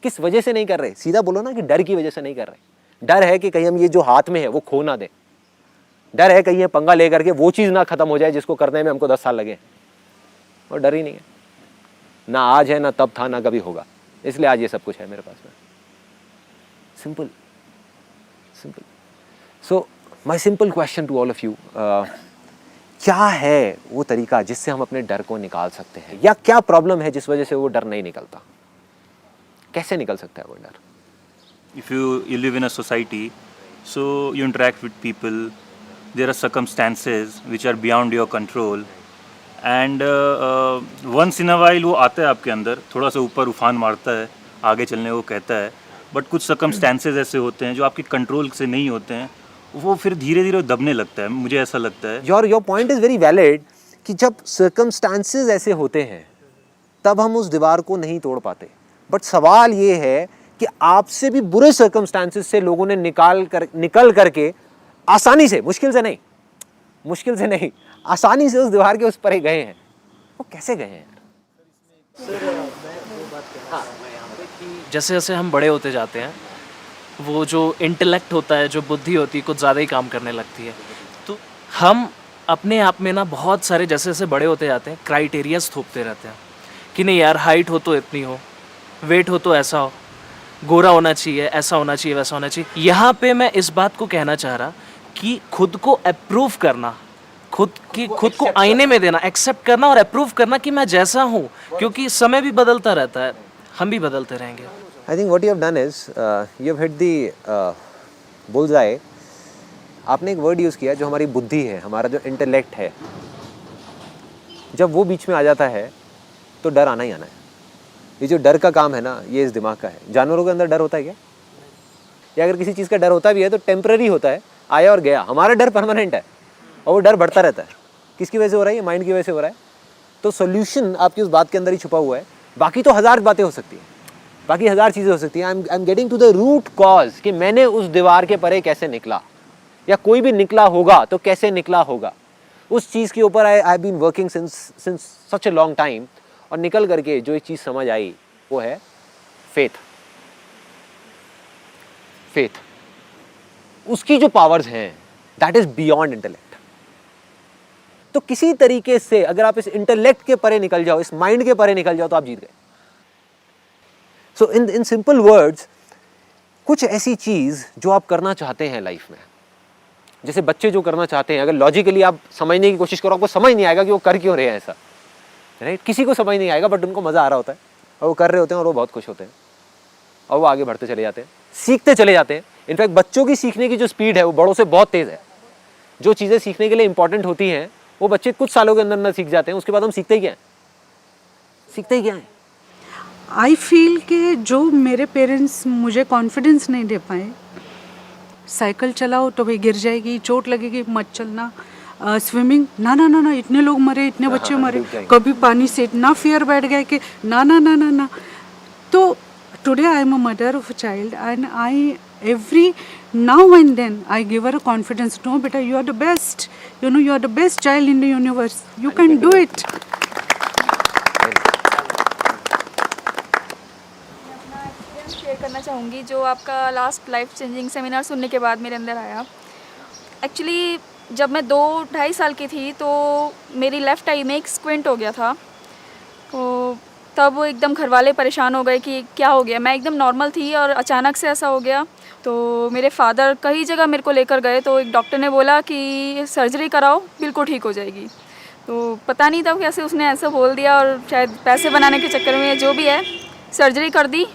किस वजह से नहीं कर रहे? सीधा बोलो ना कि डर की वजह से नहीं कर रहे। डर है कि कहीं हम ये जो हाथ में है वो खो ना दें। डर है कहीं ये पंगा लेकर के वो चीज़ ना खत्म हो जाए जिसको करने में हमको 10 साल लगे। और डर ही नहीं है, ना आज है, ना तब था, ना कभी होगा। इसलिए आज ये सब कुछ है मेरे पास में। Simple simple. So my simple question to all of you, क्या है वो तरीका जिससे हम अपने डर को निकाल सकते हैं? या क्या प्रॉब्लम है जिस वजह से वो डर नहीं निकलता? कैसे निकल सकता है वो डर? If you live in a society, so you interact with people, there are circumstances which are beyond your control, and once in a while वो आता है आपके अंदर, थोड़ा सा ऊपर उफान मारता है, आगे चलने को कहता है, बट कुछ circumstances ऐसे होते हैं जो आपके कंट्रोल से नहीं होते हैं, वो फिर धीरे धीरे दबने लगता है। मुझे ऐसा लगता है। Your point is very valid कि जब circumstances ऐसे होते हैं तब हम उस दीवार को नहीं तोड़ पाते। बट सवाल ये है कि आपसे भी बुरे सर्कमस्टांसेस से लोगों ने निकल करके आसानी से, मुश्किल से नहीं, आसानी से उस दीवार के उस पर ही गए हैं। वो कैसे गए हैं? जैसे जैसे हम बड़े होते जाते हैं, वो जो इंटेलेक्ट होता है, जो बुद्धि होती है, कुछ ज़्यादा ही काम करने लगती है। तो हम अपने आप में ना बहुत सारे, जैसे जैसे बड़े होते जाते हैं, क्राइटेरियाज थोपते रहते हैं कि नहीं यार, हाइट हो तो इतनी हो, वेट हो तो ऐसा हो, गोरा होना चाहिए, ऐसा होना चाहिए, वैसा होना चाहिए। यहाँ पे मैं इस बात को कहना चाह रहा कि खुद को अप्रूव करना, खुद को आईने में देना, एक्सेप्ट करना और अप्रूव करना कि मैं जैसा हूँ, क्योंकि समय भी बदलता रहता है, हम भी बदलते रहेंगे। I think what you have done is you have hit the bullseye. आपने एक वर्ड यूज़ किया जो हमारी बुद्धि है, हमारा जो इंटेलेक्ट है। जब वो बीच में आ जाता है तो डर आना ही आना है। ये जो डर का काम है ना, ये इस दिमाग का है। जानवरों के अंदर डर होता है क्या? या अगर किसी चीज़ का डर होता भी है तो टेम्पररी होता है, आया और गया। हमारा डर परमानेंट है और वो डर बढ़ता रहता है। किसकी वजह से हो रहा है? ये माइंड की वजह से हो रहा है। तो सोल्यूशन आपकी उस बात के अंदर ही छुपा हुआ है। बाकी तो 1000 बातें हो सकती हैं, बाकी 1000 चीज़ें हो सकती हैं। I am getting to the root cause कि मैंने उस दीवार के परे कैसे निकला, या कोई भी निकला होगा तो कैसे निकला होगा। उस चीज़ के ऊपर I have been working since such a long time. और निकल करके जो एक चीज़ समझ आई वो है फेथ। उसकी जो पावर्स हैं दैट इज बियॉन्ड इंटेलेक्ट। तो किसी तरीके से अगर आप इस इंटेलेक्ट के परे निकल जाओ, इस माइंड के परे निकल जाओ, तो आप जीत गए। सो इन सिंपल वर्ड्स, कुछ ऐसी चीज जो आप करना चाहते हैं लाइफ में, जैसे बच्चे जो करना चाहते हैं, अगर लॉजिकली आप समझने की कोशिश करो, आपको समझ नहीं आएगा कि वो कर क्यों रहे हैं ऐसा, राइट? किसी को समझ नहीं आएगा, बट उनको मजा आ रहा होता है और वो कर रहे होते हैं और वो बहुत खुश होते हैं और वो आगे बढ़ते चले जाते हैं, सीखते चले जाते हैं। इनफैक्ट बच्चों की सीखने की जो स्पीड है वो बड़ों से बहुत तेज है। जो चीजें सीखने के लिए इंपॉर्टेंट होती हैं वो बच्चे कुछ सालों के अंदर अंदर सीख जाते हैं, उसके बाद हम सीखते ही क्या है, सीखते ही क्या है। आई फील कि जो मेरे पेरेंट्स मुझे कॉन्फिडेंस नहीं दे पाए, साइकिल चलाओ तो भाई गिर जाएगी, चोट लगेगी, मत चलना, स्विमिंग ना ना ना ना, इतने लोग मरे, इतने बच्चे मरे, कभी पानी से इतना फियर बैठ गया कि ना ना ना ना ना। तो today I am a mother of a child and I every now and then I give her a confidence, no beta, you are the best, you know, you are the best child in the universe, you can do it. Share करना चाहूँगी जो आपका last life changing seminar सुनने के बाद मेरे अंदर आया। एक्चुअली जब मैं 2-2.5 साल की थी तो मेरी लेफ़्ट आई में एक स्क्विंट हो गया था, तो तब एकदम घर वाले परेशान हो गए कि क्या हो गया। मैं एकदम नॉर्मल थी और अचानक से ऐसा हो गया। तो मेरे फादर कई जगह मेरे को लेकर गए, तो एक डॉक्टर ने बोला कि सर्जरी कराओ, बिल्कुल ठीक हो जाएगी। तो पता नहीं तब कैसे उसने ऐसा बोल दिया, और शायद पैसे बनाने के चक्कर में जो भी है सर्जरी कर दी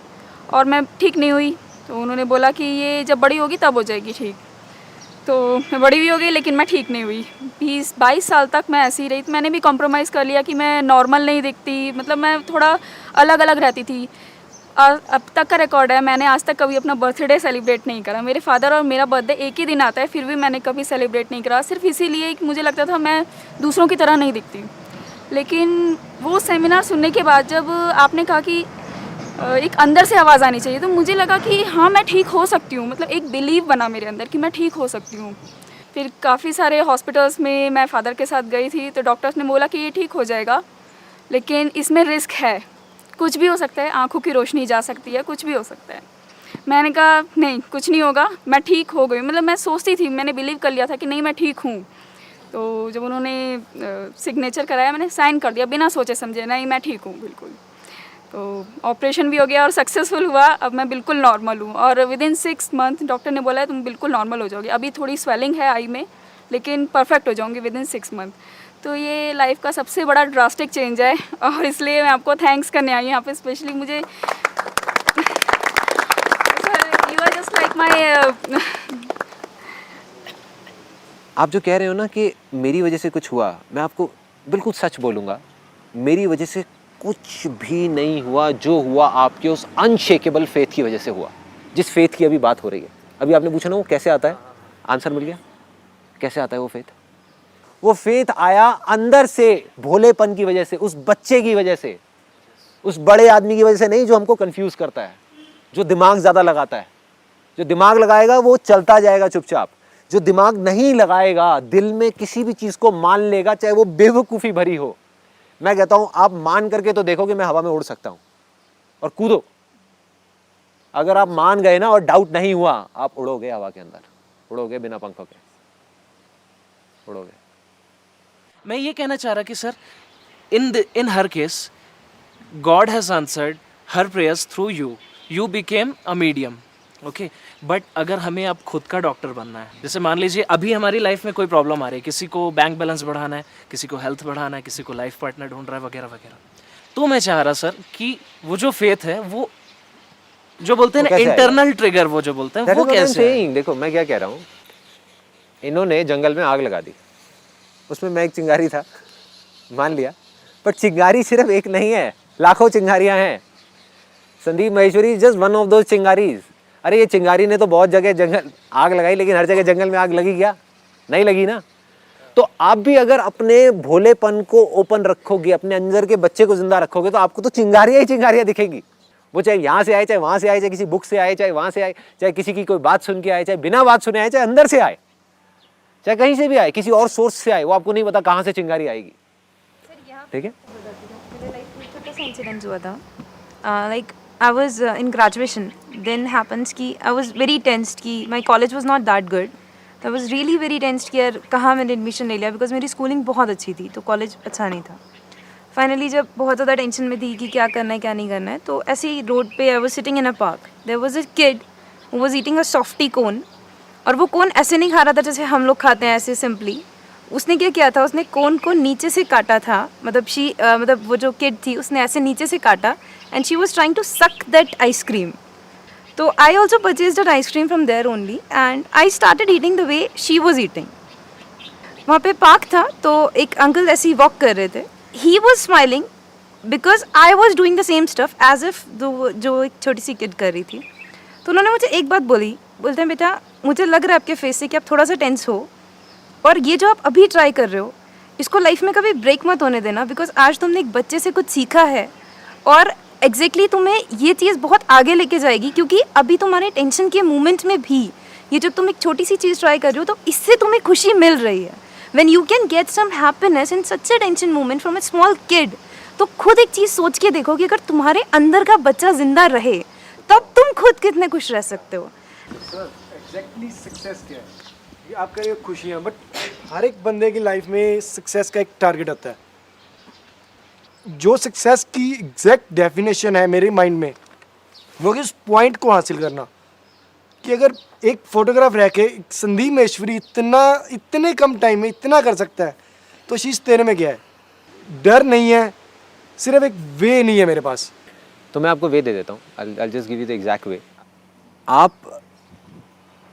और मैं ठीक नहीं हुई। तो उन्होंने बोला कि ये जब बड़ी होगी तब हो जाएगी ठीक। तो मैं बड़ी भी हो गई लेकिन मैं ठीक नहीं हुई। 20-22 साल तक मैं ऐसी ही रही। तो मैंने भी कॉम्प्रोमाइज़ कर लिया कि मैं नॉर्मल नहीं दिखती, मतलब मैं थोड़ा अलग अलग रहती थी। और अब तक का रिकॉर्ड है, मैंने आज तक कभी अपना बर्थडे सेलिब्रेट नहीं करा। मेरे फादर और मेरा बर्थडे एक ही दिन आता है, फिर भी मैंने कभी सेलिब्रेट नहीं करा, सिर्फ इसीलिए कि मुझे लगता था मैं दूसरों की तरह नहीं दिखती। लेकिन वो सेमिनार सुनने के बाद जब आपने कहा कि एक अंदर से आवाज़ आनी चाहिए, तो मुझे लगा कि हाँ मैं ठीक हो सकती हूँ। मतलब एक बिलीव बना मेरे अंदर कि मैं ठीक हो सकती हूँ। फिर काफ़ी सारे हॉस्पिटल्स में मैं फ़ादर के साथ गई थी, तो डॉक्टर्स ने बोला कि ये ठीक हो जाएगा, लेकिन इसमें रिस्क है, कुछ भी हो सकता है, आंखों की रोशनी जा सकती है, कुछ भी हो सकता है। मैंने कहा नहीं, कुछ नहीं होगा, मैं ठीक हो गई। मतलब मैं सोचती थी, मैंने बिलीव कर लिया था कि नहीं मैं ठीक हूँ। तो जब उन्होंने सिग्नेचर कराया, मैंने साइन कर दिया बिना सोचे समझे, नहीं मैं ठीक हूँ बिल्कुल। तो ऑपरेशन भी हो गया और सक्सेसफुल हुआ। अब मैं बिल्कुल नॉर्मल हूँ और विदिन 6 मंथ डॉक्टर ने बोला है तुम बिल्कुल नॉर्मल हो जाओगे। अभी थोड़ी स्वेलिंग है आई में, लेकिन परफेक्ट हो जाऊँगी विदिन 6 मंथ। तो ये लाइफ का सबसे बड़ा ड्रास्टिक चेंज है और इसलिए मैं आपको थैंक्स करने आई हूँ यहाँ पे स्पेशली। मुझे you are just like my. आप जो कह रहे हो ना कि मेरी वजह से कुछ हुआ, मैं आपको बिल्कुल सच बोलूँगा, मेरी वजह से कुछ भी नहीं हुआ। जो हुआ आपके उस अनशेकेबल फेथ की वजह से हुआ, जिस फेथ की अभी बात हो रही है। अभी आपने पूछा ना वो कैसे आता है, आंसर मिल गया। कैसे आता है वो फेथ? वो फेथ आया अंदर से, भोलेपन की वजह से, उस बच्चे की वजह से, उस बड़े आदमी की वजह से नहीं जो हमको कंफ्यूज करता है, जो दिमाग ज़्यादा लगाता है। जो दिमाग लगाएगा वो चलता जाएगा चुपचाप। जो दिमाग नहीं लगाएगा, दिल में किसी भी चीज़ को मान लेगा, चाहे वो बेवकूफ़ी भरी हो। मैं कहता हूँ आप मान करके तो देखो कि मैं हवा में उड़ सकता हूँ, और कूदो। अगर आप मान गए ना और डाउट नहीं हुआ, आप उड़ोगे हवा के अंदर, उड़ोगे बिना पंखों के, उड़ोगे। मैं ये कहना चाह रहा कि sir in her case God has answered her prayers through you became a medium, okay? But अगर हमें अब खुद का डॉक्टर बनना है, जैसे मान लीजिए अभी हमारी लाइफ में कोई प्रॉब्लम आ रही है, किसी को बैंक बैलेंस बढ़ाना है, किसी को हेल्थ बढ़ाना है, किसी को लाइफ पार्टनर ढूंढ रहा है वगैरह वगैरह, तो मैं चाह रहा सर कि वो जो फेथ है, वो जो बोलते हैं ना इंटरनल ट्रिगर, वो जो बोलते हैं वो कैसे है? देखो मैं क्या कह रहा हूँ, इन्होंने जंगल में आग लगा दी, उसमें मैं एक चिंगारी था, मान लिया, पर चिंगारी सिर्फ एक नहीं है, लाखों चिंगारियां हैं। Sandeep Maheshwari is just one of those चिंगारीज। अरे ये चिंगारी ने तो बहुत जगह जंगल आग लगाई, लेकिन हर जगह जंगल में आग लगी क्या? नहीं लगी ना। तो आप भी अगर अपने भोलेपन को ओपन रखोगे, अपने अंदर के बच्चे को जिंदा रखोगे, तो आपको तो चिंगारियां ही चिंगारियां दिखेंगी। वो चाहे यहाँ से आए, चाहे वहाँ से आए, चाहे किसी बुक से आए, चाहे वहाँ से आए, चाहे किसी की कोई बात सुन के आए, चाहे बिना बात सुने आए, चाहे अंदर से आए, चाहे कहीं से भी आए, किसी और सोर्स से आए, वो आपको नहीं पता कहाँ से चिंगारी आएगी। ठीक है। मेरे लाइफ में छोटा सा इंसिडेंट हुआ था। Like I was in graduation, then happens कि आई वाज वेरी टेंस्ड कि my college was not that good तो I was really very tensed कि यार कहाँ मैंने एडमिशन ले लिया, बिकॉज मेरी स्कूलिंग बहुत अच्छी थी तो कॉलेज अच्छा नहीं था। फाइनली जब बहुत ज़्यादा टेंशन में थी कि क्या करना है क्या नहीं करना है, तो ऐसे ही रोड पे I was sitting in a park, there was a kid who was eating a softy cone. और वो कोन ऐसे नहीं खा रहा था जैसे हम लोग खाते हैं ऐसे सिंपली, उसने क्या किया था, उसने कोन को नीचे से काटा था, मतलब वो जो किड थी उसने ऐसे नीचे से काटा and she was trying to suck that ice cream. तो I also purchase that ice cream from there only and I started eating the way she was eating. वहाँ पे पार्क था तो एक अंकल ऐसे ही वॉक कर रहे थे, he was smiling because I was doing the same stuff as if जो एक छोटी सी किड कर रही थी। तो उन्होंने मुझे एक बात बोली, बोलते हैं बेटा मुझे लग रहा है आपके फेस से कि आप थोड़ा सा टेंस हो, और ये जो आप अभी ट्राई कर रहे हो इसको लाइफ में कभी ब्रेक मत होने देना, बिकॉज आज तुमने एक बच्चे से कुछ सीखा है और एग्जैक्टली तुम्हें ये चीज़ बहुत आगे लेके जाएगी, क्योंकि अभी तुम्हारे टेंशन के मोमेंट में भी ये जब तुम एक छोटी सी चीज़ ट्राई कर रहे हो तो इससे तुम्हें खुशी मिल रही है। When you can get some happiness in such a tension moment from a small kid, तो खुद एक चीज़ सोच के देखो कि अगर तुम्हारे अंदर का बच्चा जिंदा रहे तब तुम खुद कितने खुश रह सकते हो। सर एग्जैक्टली सक्सेस क्या है? ये आपका ये खुशियाँ, बट हर एक बंदे की लाइफ में सक्सेस का एक टारगेट होता है। जो सक्सेस की एग्जैक्ट डेफिनेशन है मेरे माइंड में वो कि उस पॉइंट को हासिल करना, कि अगर एक फोटोग्राफ रह के संदीप महेश्वरी इतने कम टाइम में इतना कर सकता है तो शीश तेरे में क्या है? डर नहीं है, सिर्फ एक वे नहीं है मेरे पास। तो मैं आपको वे दे देता हूँ, I'll just give you the exact way। आप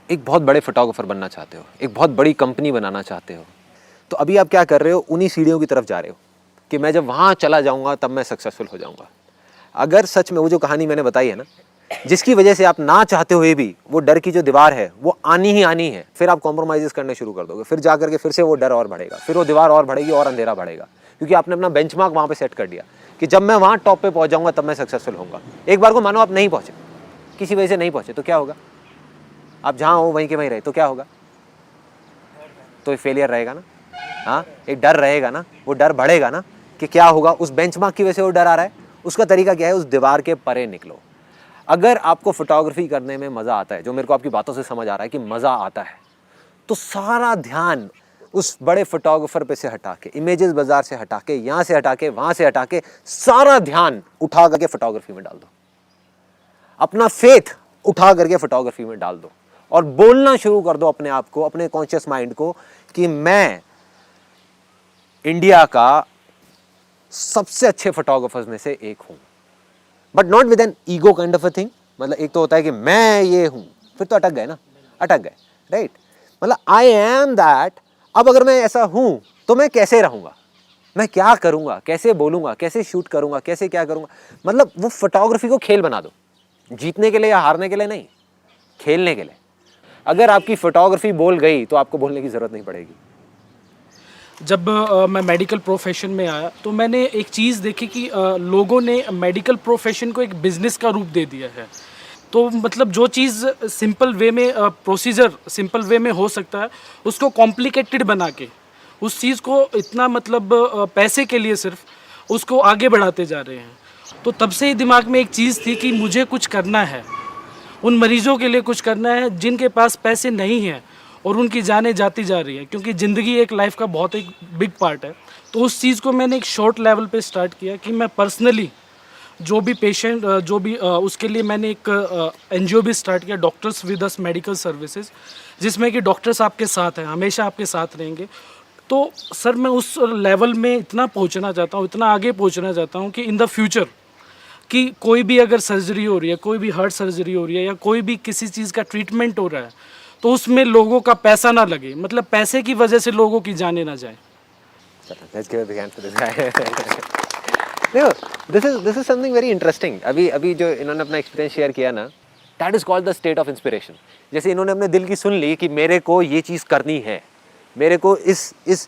एक बहुत बड़े फोटोग्राफर बनना चाहते हो, एक बहुत बड़ी कंपनी बनाना चाहते हो, तो अभी आप क्या कर रहे हो, उन्हीं सीढ़ियों की तरफ जा रहे हो कि मैं जब वहाँ चला जाऊँगा तब मैं सक्सेसफुल हो जाऊँगा। अगर सच में वो जो कहानी मैंने बताई है ना, जिसकी वजह से आप ना चाहते हुए भी वो डर की जो दीवार है वो आनी ही आनी है, फिर आप कॉम्प्रोमाइज़ करने शुरू कर दोगे, फिर जा करके फिर से वो डर और बढ़ेगा, फिर वो दीवार और बढ़ेगी और अंधेरा बढ़ेगा, क्योंकि आपने अपना बेंचमार्क वहाँ पे सेट कर दिया कि जब मैं वहाँ टॉप पे पहुँच जाऊँगा तब मैं सक्सेसफुल होऊंगा। एक बार को मानो आप नहीं पहुँचे, किसी वजह से नहीं पहुँचे, तो क्या होगा? आप जहाँ हो वहीं के वहीं रहे तो क्या होगा? तो फेलियर रहेगा ना। हाँ, एक डर रहेगा ना, वो डर बढ़ेगा ना कि क्या होगा, उस बेंचमार्क की वजह से वो डर आ रहा है। उसका तरीका क्या है? उस दीवार के परे निकलो। अगर आपको फोटोग्राफी करने में मज़ा आता है, जो मेरे को आपकी बातों से समझ आ रहा है कि मज़ा आता है, तो सारा ध्यान उस बड़े फोटोग्राफर पे से हटा के, इमेजेस बाजार से हटा के, यहाँ से हटा के, वहाँ से हटा के, सारा ध्यान उठा करके फोटोग्राफी में डाल दो। अपना फेथ उठा करके फोटोग्राफी में डाल दो और बोलना शुरू कर दो अपने आप को, अपने कॉन्शियस माइंड को कि मैं इंडिया का सबसे अच्छे फोटोग्राफर्स में से एक हूँ, but not with an ego kind of a thing. मतलब एक तो होता है कि मैं ये हूँ, फिर तो अटक गए ना, अटक गए, राइट? मतलब आई एम दैट। अब अगर मैं ऐसा हूँ तो मैं कैसे रहूँगा, मैं क्या करूँगा, कैसे बोलूँगा, कैसे शूट करूँगा, कैसे क्या करूँगा। मतलब वो फोटोग्राफी को खेल बना दो, जीतने के लिए या हारने के लिए नहीं, खेलने के लिए। अगर आपकी फोटोग्राफी बोल गई तो आपको बोलने की ज़रूरत नहीं पड़ेगी। जब मैं मेडिकल प्रोफेशन में आया तो मैंने एक चीज़ देखी कि लोगों ने मेडिकल प्रोफेशन को एक बिज़नेस का रूप दे दिया है। तो मतलब जो चीज़ सिंपल वे में प्रोसीजर सिंपल वे में हो सकता है, उसको कॉम्प्लिकेटेड बना के उस चीज़ को इतना मतलब पैसे के लिए सिर्फ उसको आगे बढ़ाते जा रहे हैं। तो तब से ही दिमाग में एक चीज़ थी कि मुझे कुछ करना है, उन मरीज़ों के लिए कुछ करना है जिनके पास पैसे नहीं हैं और उनकी जानें जाती जा रही है, क्योंकि ज़िंदगी एक लाइफ का बहुत एक बिग पार्ट है। तो उस चीज़ को मैंने एक शॉर्ट लेवल पे स्टार्ट किया कि मैं पर्सनली जो भी पेशेंट उसके लिए मैंने एक NGO भी स्टार्ट किया, doctors with us medical services, जिसमें कि डॉक्टर्स आपके साथ हैं, हमेशा आपके साथ रहेंगे। तो सर मैं उस लेवल में इतना पहुंचना चाहता हूं, इतना आगे पहुंचना चाहता हूं कि इन द फ्यूचर कि कोई भी अगर सर्जरी हो रही है, कोई भी हार्ट सर्जरी हो रही है या कोई भी किसी चीज़ का ट्रीटमेंट हो रहा है, तो उसमें लोगों का पैसा ना लगे, मतलब पैसे की वजह से लोगों की जाने ना जाए। This is something very interesting. अभी जो इन्होंने अपना एक्सपीरियंस शेयर किया ना, that is called the state of inspiration. जैसे इन्होंने अपने दिल की सुन ली कि मेरे को ये चीज़ करनी है, मेरे को इस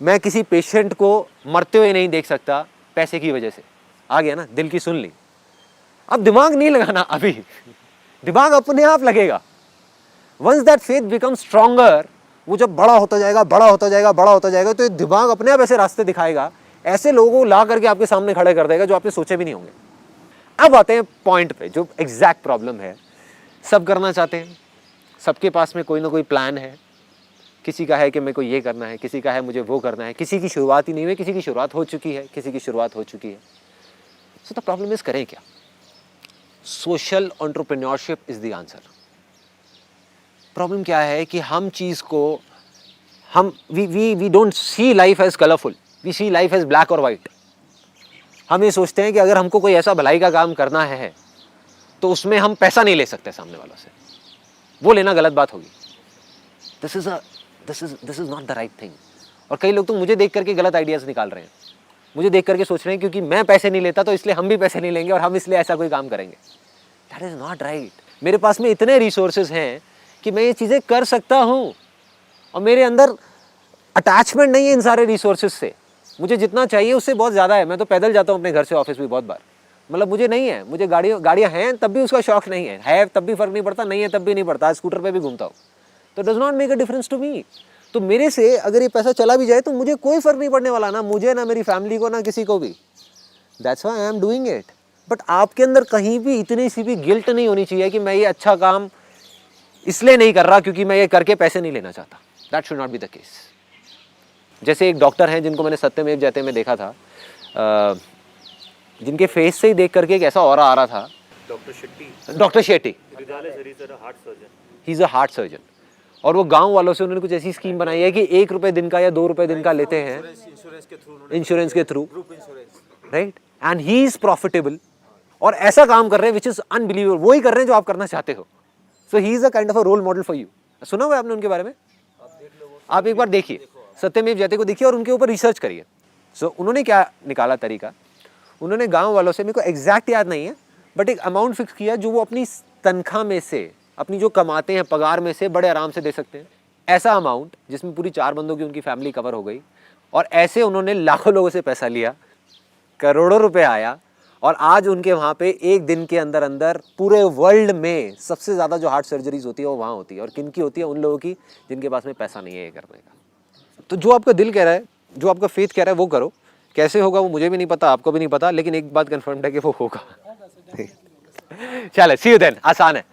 मैं किसी पेशेंट को मरते हुए नहीं देख सकता पैसे की वजह से। आ गया ना, दिल की सुन ली। अब दिमाग नहीं लगाना, अभी दिमाग अपने आप लगेगा। Once that faith become stronger, वो जब बड़ा होता जाएगा, बड़ा होता जाएगा, बड़ा होता जाएगा, तो दिमाग अपने आप ऐसे रास्ते दिखाएगा, ऐसे लोगों को ला करके आपके सामने खड़े कर देगा जो आपने सोचे भी नहीं होंगे। अब आते हैं पॉइंट पे, जो एग्जैक्ट प्रॉब्लम है। सब करना चाहते हैं, सबके पास में कोई ना कोई प्लान है, किसी का है कि मेरे को ये करना है, किसी का है मुझे वो करना है, किसी की शुरुआत ही नहीं हुई, किसी की शुरुआत हो चुकी है, किसी की शुरुआत हो चुकी है। सो द प्रॉब्लम इज करें क्या? Social entrepreneurship is the answer. Problem क्या है कि हम चीज़ को हम we don't see life as colourful, we see life as black और वाइट। हम ये सोचते हैं कि अगर हमको कोई ऐसा भलाई का काम करना है तो उसमें हम पैसा नहीं ले सकते सामने वालों से, वो लेना गलत बात होगी। This is not the right thing. और कई लोग तो मुझे देख करके गलत आइडियाज़ निकाल रहे हैं, मुझे देख करके सोच रहे हैं क्योंकि मैं पैसे नहीं लेता तो इसलिए हम भी पैसे नहीं लेंगे और हम इसलिए ऐसा कोई काम करेंगे। That is not right. मेरे पास में इतने रिसोर्सेज हैं कि मैं ये चीज़ें कर सकता हूँ और मेरे अंदर अटैचमेंट नहीं है इन सारे रिसोर्सेज से। मुझे जितना चाहिए उससे बहुत ज़्यादा है। मैं तो पैदल जाता हूँ अपने घर से ऑफिस भी बहुत बार, मतलब मुझे नहीं है, मुझे गाड़ियाँ हैं तब भी उसका शौक नहीं है तब भी फ़र्क नहीं पड़ता, नहीं है तब भी नहीं पड़ता, स्कूटर पे भी घूमता हूँ, तो does not make a difference to me. तो मेरे से अगर ये पैसा चला भी जाए तो मुझे कोई फ़र्क नहीं पड़ने वाला, ना मुझे, ना मेरी फैमिली को, ना किसी को भी। That's why I am doing it. But आपके अंदर कहीं भी इतनी सी भी गिल्ट नहीं होनी चाहिए कि मैं ये अच्छा काम इसलिए नहीं कर रहा क्योंकि मैं ये करके पैसे नहीं लेना चाहता। That should not be the case. जैसे एक डॉक्टर हैं जिनको मैंने सत्यमेव जयते में देखा था, जिनके फेस से ही देख करके एक ऐसा ऑरा आ रहा था। Doctor Shetty he is a heart surgeon. और वो गांव वालों से उन्होंने कुछ ऐसी स्कीम बनाई है कि 1 रुपये दिन का या 2 रुपये दिन का लेते हैं इंश्योरेंस के through, right, and he is profitable और ऐसा काम कर रहे हैं विच इज़ अनबिलीवेबल। वो ही कर रहे हैं जो आप करना चाहते हो। So he is a kind of a role model for you. सुना हुआ आपने उनके बारे में? आप एक बार देखिए, सत्यमेव जयते को देखिए और उनके ऊपर रिसर्च करिए। सो उन्होंने क्या निकाला तरीका, उन्होंने गांव वालों से, मेरे को एग्जैक्ट याद नहीं है, बट एक अमाउंट फिक्स किया जो वो अपनी तनख्वाह में से, अपनी जो कमाते हैं पगार में से बड़े आराम से दे सकते हैं। ऐसा अमाउंट जिसमें पूरी 4 बंदों की उनकी फैमिली कवर हो गई। और ऐसे उन्होंने लाखों लोगों से पैसा लिया, करोड़ों रुपए आया और आज उनके वहाँ पे एक दिन के अंदर अंदर पूरे वर्ल्ड में सबसे ज़्यादा जो हार्ट सर्जरीज होती है वो वहाँ होती है। और किन की होती है? उन लोगों की जिनके पास में पैसा नहीं है ये करने का। तो जो आपका दिल कह रहा है, जो आपका फेथ कह रहा है वो करो। कैसे होगा वो मुझे भी नहीं पता, आपको भी नहीं पता, लेकिन एक बात कन्फर्म है कि वो होगा। चलो, सी यू देन। आसान है।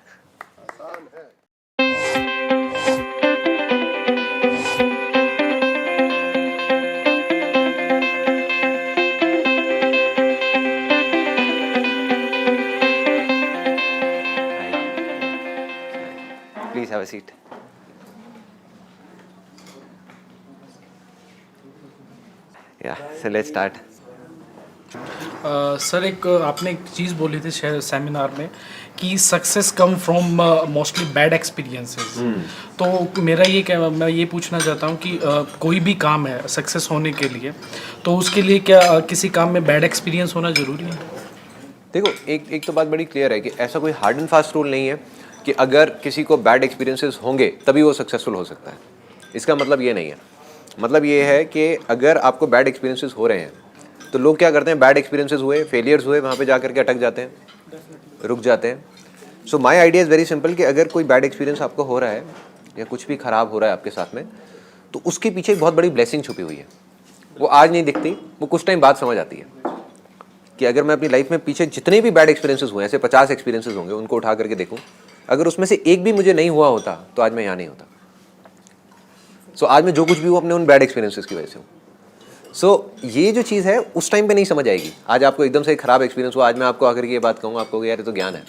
Please have a seat. Yeah, so let's start. Sir एक आपने एक चीज़ बोली थी सेमिनार में कि success come from mostly bad experiences. तो मेरा मैं ये पूछना चाहता हूँ कि कोई भी काम है सक्सेस होने के लिए, तो उसके लिए क्या किसी काम में बैड एक्सपीरियंस होना ज़रूरी है? देखो, एक तो बात बड़ी क्लियर है कि ऐसा कोई हार्ड एंड फास्ट रूल नहीं है कि अगर किसी को बैड एक्सपीरियंसेस होंगे तभी वो सक्सेसफुल हो सकता है। इसका मतलब ये नहीं है। मतलब ये है कि अगर आपको बैड एक्सपीरियंसेस हो रहे हैं तो लोग क्या करते हैं, बैड एक्सपीरियंसेस हुए, फेलियर्स हुए, वहाँ पे जा करके अटक जाते हैं, रुक जाते हैं। So my idea is very simple कि अगर कोई बैड एक्सपीरियंस आपको हो रहा है या कुछ भी ख़राब हो रहा है आपके साथ में, तो उसके पीछे एक बहुत बड़ी ब्लेसिंग छुपी हुई है। वो आज नहीं दिखती, वो कुछ टाइम बाद समझ आती है कि अगर मैं अपनी लाइफ में पीछे जितने भी बैड एक्सपीरियंसेस हुए, ऐसे 50 एक्सपीरियंसेस होंगे, उनको उठा करके देखूँ, अगर उसमें से एक भी मुझे नहीं हुआ होता तो आज मैं यहाँ नहीं होता। सो आज मैं जो कुछ भी हूँ अपने उन बैड एक्सपीरियंसेस की वजह से हूँ। सो ये जो चीज़ है उस टाइम पे नहीं समझ आएगी। आज आपको एकदम से एक ख़राब एक्सपीरियंस हुआ, आज मैं आपको आकर के ये बात कहूँगा, आपको यार ये तो ज्ञान है।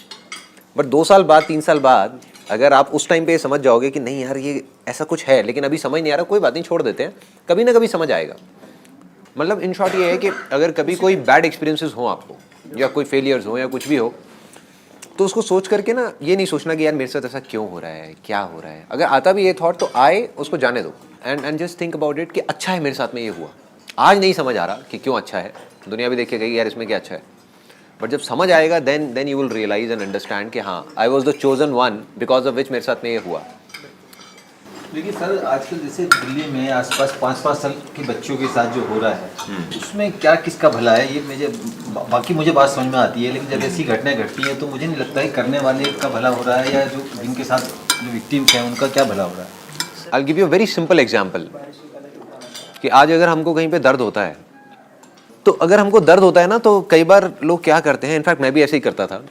बट 2 साल बाद, 3 साल बाद अगर आप उस टाइम पे समझ जाओगे कि नहीं यार ये ऐसा कुछ है लेकिन अभी समझ नहीं आ रहा, कोई बात नहीं, छोड़ देते हैं, कभी ना कभी समझ आएगा। मतलब इन शॉर्ट ये है कि अगर कभी कोई बैड एक्सपीरियंसेस हो आपको या कोई फेलियर्स हो या कुछ भी हो, तो उसको सोच करके ना ये नहीं सोचना कि यार मेरे साथ ऐसा क्यों हो रहा है, क्या हो रहा है। अगर आता भी ये थॉट तो आए, उसको जाने दो and just think about it कि अच्छा है मेरे साथ में ये हुआ। आज नहीं समझ आ रहा कि क्यों अच्छा है, दुनिया भी देख के गई यार इसमें क्या अच्छा है, बट जब समझ आएगा then you will realise and understand कि हाँ, I was the chosen one because of which मेरे साथ में ये हुआ। देखिए सर, आजकल जैसे दिल्ली में आसपास 5-5 साल के बच्चों के साथ जो हो रहा है, उसमें क्या किसका भला है ये मुझे, बाकी मुझे बात समझ में आती है, लेकिन जब ऐसी घटनाएं घटती हैं तो मुझे नहीं लगता है करने वाले का भला हो रहा है या जो जिनके साथ जो विक्टिम्स हैं उनका क्या भला हो रहा है। I will give you a very simple example कि आज अगर हमको कहीं पे दर्द होता है, तो अगर हमको दर्द होता है ना, तो कई बार लोग क्या करते हैं, इनफैक्ट मैं भी ऐसे ही करता था,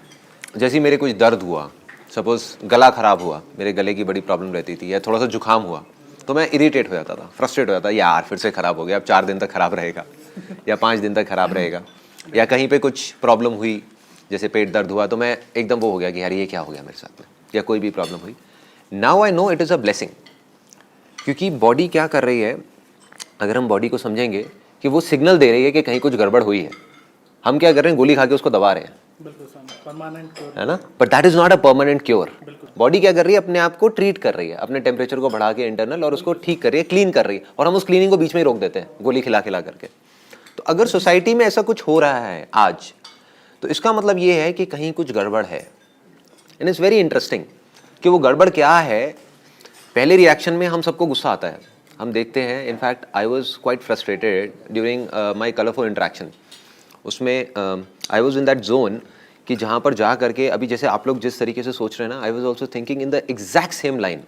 जैसे ही मेरे कुछ दर्द हुआ, सपोज गला ख़राब हुआ, मेरे गले की बड़ी प्रॉब्लम रहती थी, या थोड़ा सा जुकाम हुआ, तो मैं इरिटेट हो जाता था, फ्रस्ट्रेट हो जाता, यार फिर से ख़राब हो गया, अब 4 दिन तक ख़राब रहेगा या 5 दिन तक ख़राब रहेगा, या कहीं पे कुछ प्रॉब्लम हुई जैसे पेट दर्द हुआ तो मैं एकदम वो हो गया कि यार ये क्या हो गया मेरे साथ में, या कोई भी प्रॉब्लम हुई. Now I know it is a blessing, क्योंकि बॉडी क्या कर रही है, अगर हम बॉडी को समझेंगे कि वो सिग्नल दे रही है कि कहीं कुछ गड़बड़ हुई है. हम क्या कर रहे हैं, गोली खा के उसको दबा रहे हैं, है ना, but that is not a permanent cure. Body क्या कर रही है, अपने आप को ट्रीट कर रही है, अपने टेम्परेचर को बढ़ा के इंटरनल, और उसको ठीक कर रही है, क्लीन कर रही है, और हम उस क्लीनिंग को बीच में ही रोक देते हैं गोली खिला खिला करके. तो अगर सोसाइटी में ऐसा कुछ हो रहा है आज, तो इसका मतलब ये है कि कहीं कुछ गड़बड़ है. एंड इट्स वेरी इंटरेस्टिंग कि वो गड़बड़ क्या है. पहले रिएक्शन में हम सबको गुस्सा आता है, हम देखते हैं. In fact I was quite frustrated during my colourful interaction. उसमें I was in that zone कि जहाँ पर जा करके अभी जैसे आप लोग जिस तरीके से सोच रहे हैं ना, I was also thinking in the exact same line.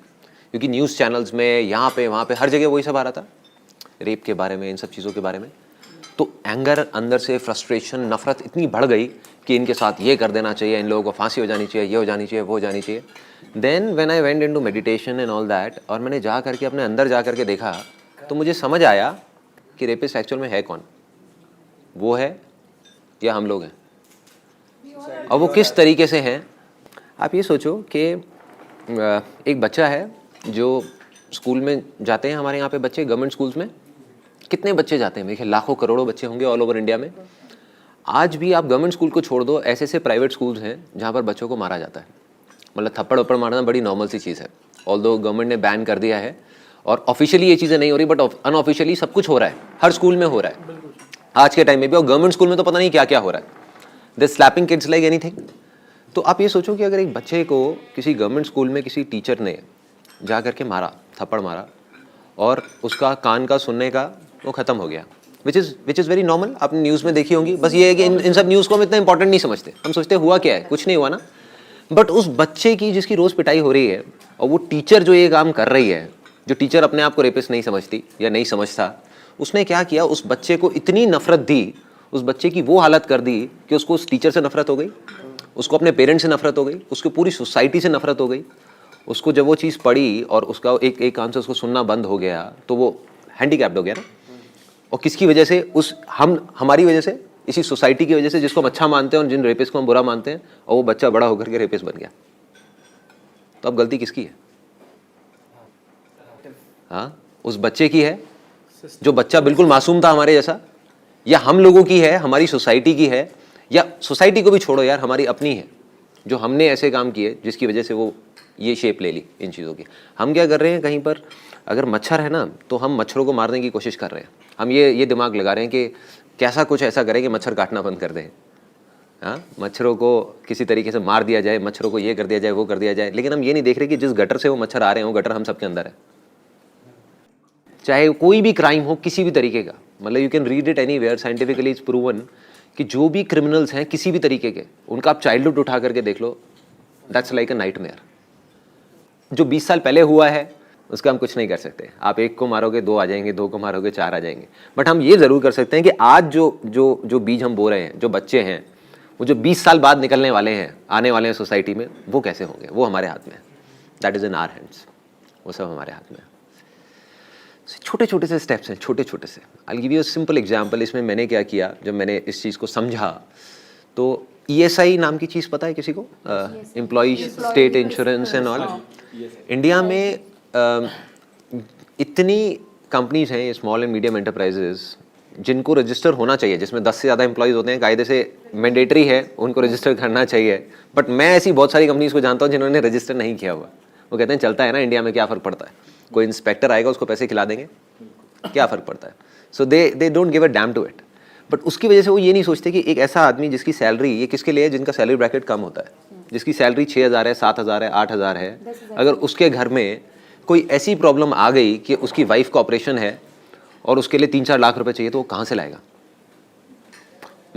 क्योंकि न्यूज़ चैनल्स में यहाँ पे वहाँ पे हर जगह वही सब आ रहा था, रेप के बारे में, इन सब चीज़ों के बारे में. तो एंगर अंदर से, फ्रस्ट्रेशन, नफरत इतनी बढ़ गई कि इनके साथ ये कर देना चाहिए, इन लोगों को फांसी हो जानी चाहिए, ये हो जानी चाहिए, वो हो जानी चाहिए. Then when I went into meditation and all that, और मैंने जा करके अपने अंदर जा करके देखा, तो मुझे समझ आया कि रेपिस्ट एक्चुअल में है कौन. वो है या हम लोग हैं, और वो किस तरीके से हैं. आप ये सोचो कि एक बच्चा है जो स्कूल में जाते हैं, हमारे यहाँ पे बच्चे गवर्नमेंट स्कूल्स में कितने बच्चे जाते हैं, देखिए लाखों करोड़ों बच्चे होंगे ऑल ओवर इंडिया में. आज भी आप गवर्नमेंट स्कूल को छोड़ दो, ऐसे ऐसे प्राइवेट स्कूल्स हैं जहाँ पर बच्चों को मारा जाता है. मतलब थप्पड़ वप्पड़ मारना बड़ी नॉर्मल सी चीज़ है, ऑल्दो गवर्नमेंट ने बैन कर दिया है, और ऑफिशियली ये चीज़ें नहीं हो रही, बट अनऑफिशियली सब कुछ हो रहा है, हर स्कूल में हो रहा है आज के टाइम में भी. और गवर्नमेंट स्कूल में तो पता नहीं क्या क्या हो रहा है, दे स्लैपिंग किड्स लाइक एनीथिंग. तो आप ये सोचो कि अगर एक बच्चे को किसी गवर्नमेंट स्कूल में किसी टीचर ने जा करके मारा, थप्पड़ मारा, और उसका कान का सुनने का वो ख़त्म हो गया, विच इज़ वेरी नॉर्मल. आपने न्यूज़ में देखी होंगी. बस ये है कि इन सब न्यूज़ को हम इतना इंपॉर्टेंट नहीं समझते, हम सोचते हुआ क्या है, कुछ नहीं हुआ ना. बट उस बच्चे की जिसकी रोज़ पिटाई हो रही है, और वो टीचर जो ये काम कर रही है, जो टीचर अपने आप को रेपिस्ट नहीं समझती या नहीं समझता, उसने क्या किया, उस बच्चे को इतनी नफरत दी, उस बच्चे की वो हालत कर दी कि उसको उस टीचर से नफरत हो गई, उसको अपने पेरेंट्स से नफरत हो गई, उसको पूरी सोसाइटी से नफरत हो गई. उसको जब वो चीज़ पड़ी और उसका एक कान से उसको सुनना बंद हो गया, तो वो हैंडीकैप्ड हो गया ना. और किसकी वजह से, हमारी वजह से, इसी सोसाइटी की वजह से, जिसको हम अच्छा मानते हैं और जिन रेपिस्ट को हम बुरा मानते हैं, और वो बच्चा बड़ा होकर के रेपिस्ट बन गया. तो अब गलती किसकी है? हाँ, उस बच्चे की है जो बच्चा बिल्कुल मासूम था हमारे जैसा, या हम लोगों की है, हमारी सोसाइटी की है, या सोसाइटी को भी छोड़ो यार, हमारी अपनी है, जो हमने ऐसे काम किए जिसकी वजह से वो ये शेप ले ली इन चीज़ों की. हम क्या कर रहे हैं, कहीं पर अगर मच्छर है ना, तो हम मच्छरों को मारने की कोशिश कर रहे हैं. हम ये दिमाग लगा रहे हैं कि कैसा कुछ ऐसा करें कि मच्छर काटना बंद कर दें. हाँ, मच्छरों को किसी तरीके से मार दिया जाए, मच्छरों को ये कर दिया जाए, वो कर दिया जाए. लेकिन हम ये नहीं देख रहे कि जिस गटर से वो मच्छर आ रहे हैं, वो गटर हम सबके अंदर है. चाहे कोई भी क्राइम हो, किसी भी तरीके का, मतलब you can read it anywhere, scientifically it's proven कि जो भी क्रिमिनल्स हैं किसी भी तरीके के, उनका आप चाइल्डहुड उठा करके देख लो, दैट्स लाइक अ नाइटमेयर. जो 20 साल पहले हुआ है उसका हम कुछ नहीं कर सकते. आप एक को मारोगे 2 आ जाएंगे, 2 को मारोगे 4 आ जाएंगे. बट हम ये ज़रूर कर सकते हैं कि आज जो बीज हम बो रहे हैं, जो बच्चे हैं, वो जो 20 साल बाद निकलने वाले हैं, आने वाले हैं सोसाइटी में, वो कैसे होंगे, वो हमारे हाथ में है. That is in our hands. वो सब हमारे हाथ में है. छोटे छोटे से स्टेप्स हैं, छोटे छोटे से. I will give you a simple example. इसमें मैंने क्या किया, जब मैंने इस चीज़ को समझा, तो ESI नाम की चीज़ पता है किसी को? Employee state insurance and all. India में इतनी कंपनीज हैं, स्मॉल एंड मीडियम एंटरप्राइजेज, जिनको रजिस्टर होना चाहिए, जिसमें 10 से ज़्यादा एम्प्लॉयज़ होते हैं, कायदे से मैंडेटरी है, उनको रजिस्टर करना चाहिए. बट मैं ऐसी बहुत सारी कंपनीज को जानता हूँ जिन्होंने रजिस्टर नहीं किया हुआ. वो कहते हैं चलता है ना इंडिया में, क्या फ़र्क पड़ता है, कोई इंस्पेक्टर आएगा उसको पैसे खिला देंगे, क्या फ़र्क पड़ता है. So they don't give a damn to it. But उसकी वजह से वो ये नहीं सोचते कि एक ऐसा आदमी जिसकी सैलरी, ये किसके लिए है, जिनका सैलरी ब्रैकेट कम होता है, जिसकी सैलरी 6,000 है, 7,000 है, 8,000 है. अगर उसके घर में कोई ऐसी प्रॉब्लम आ गई कि उसकी वाइफ का ऑपरेशन है और उसके लिए 3-4 लाख रुपए चाहिए, तो वो कहाँ से लाएगा?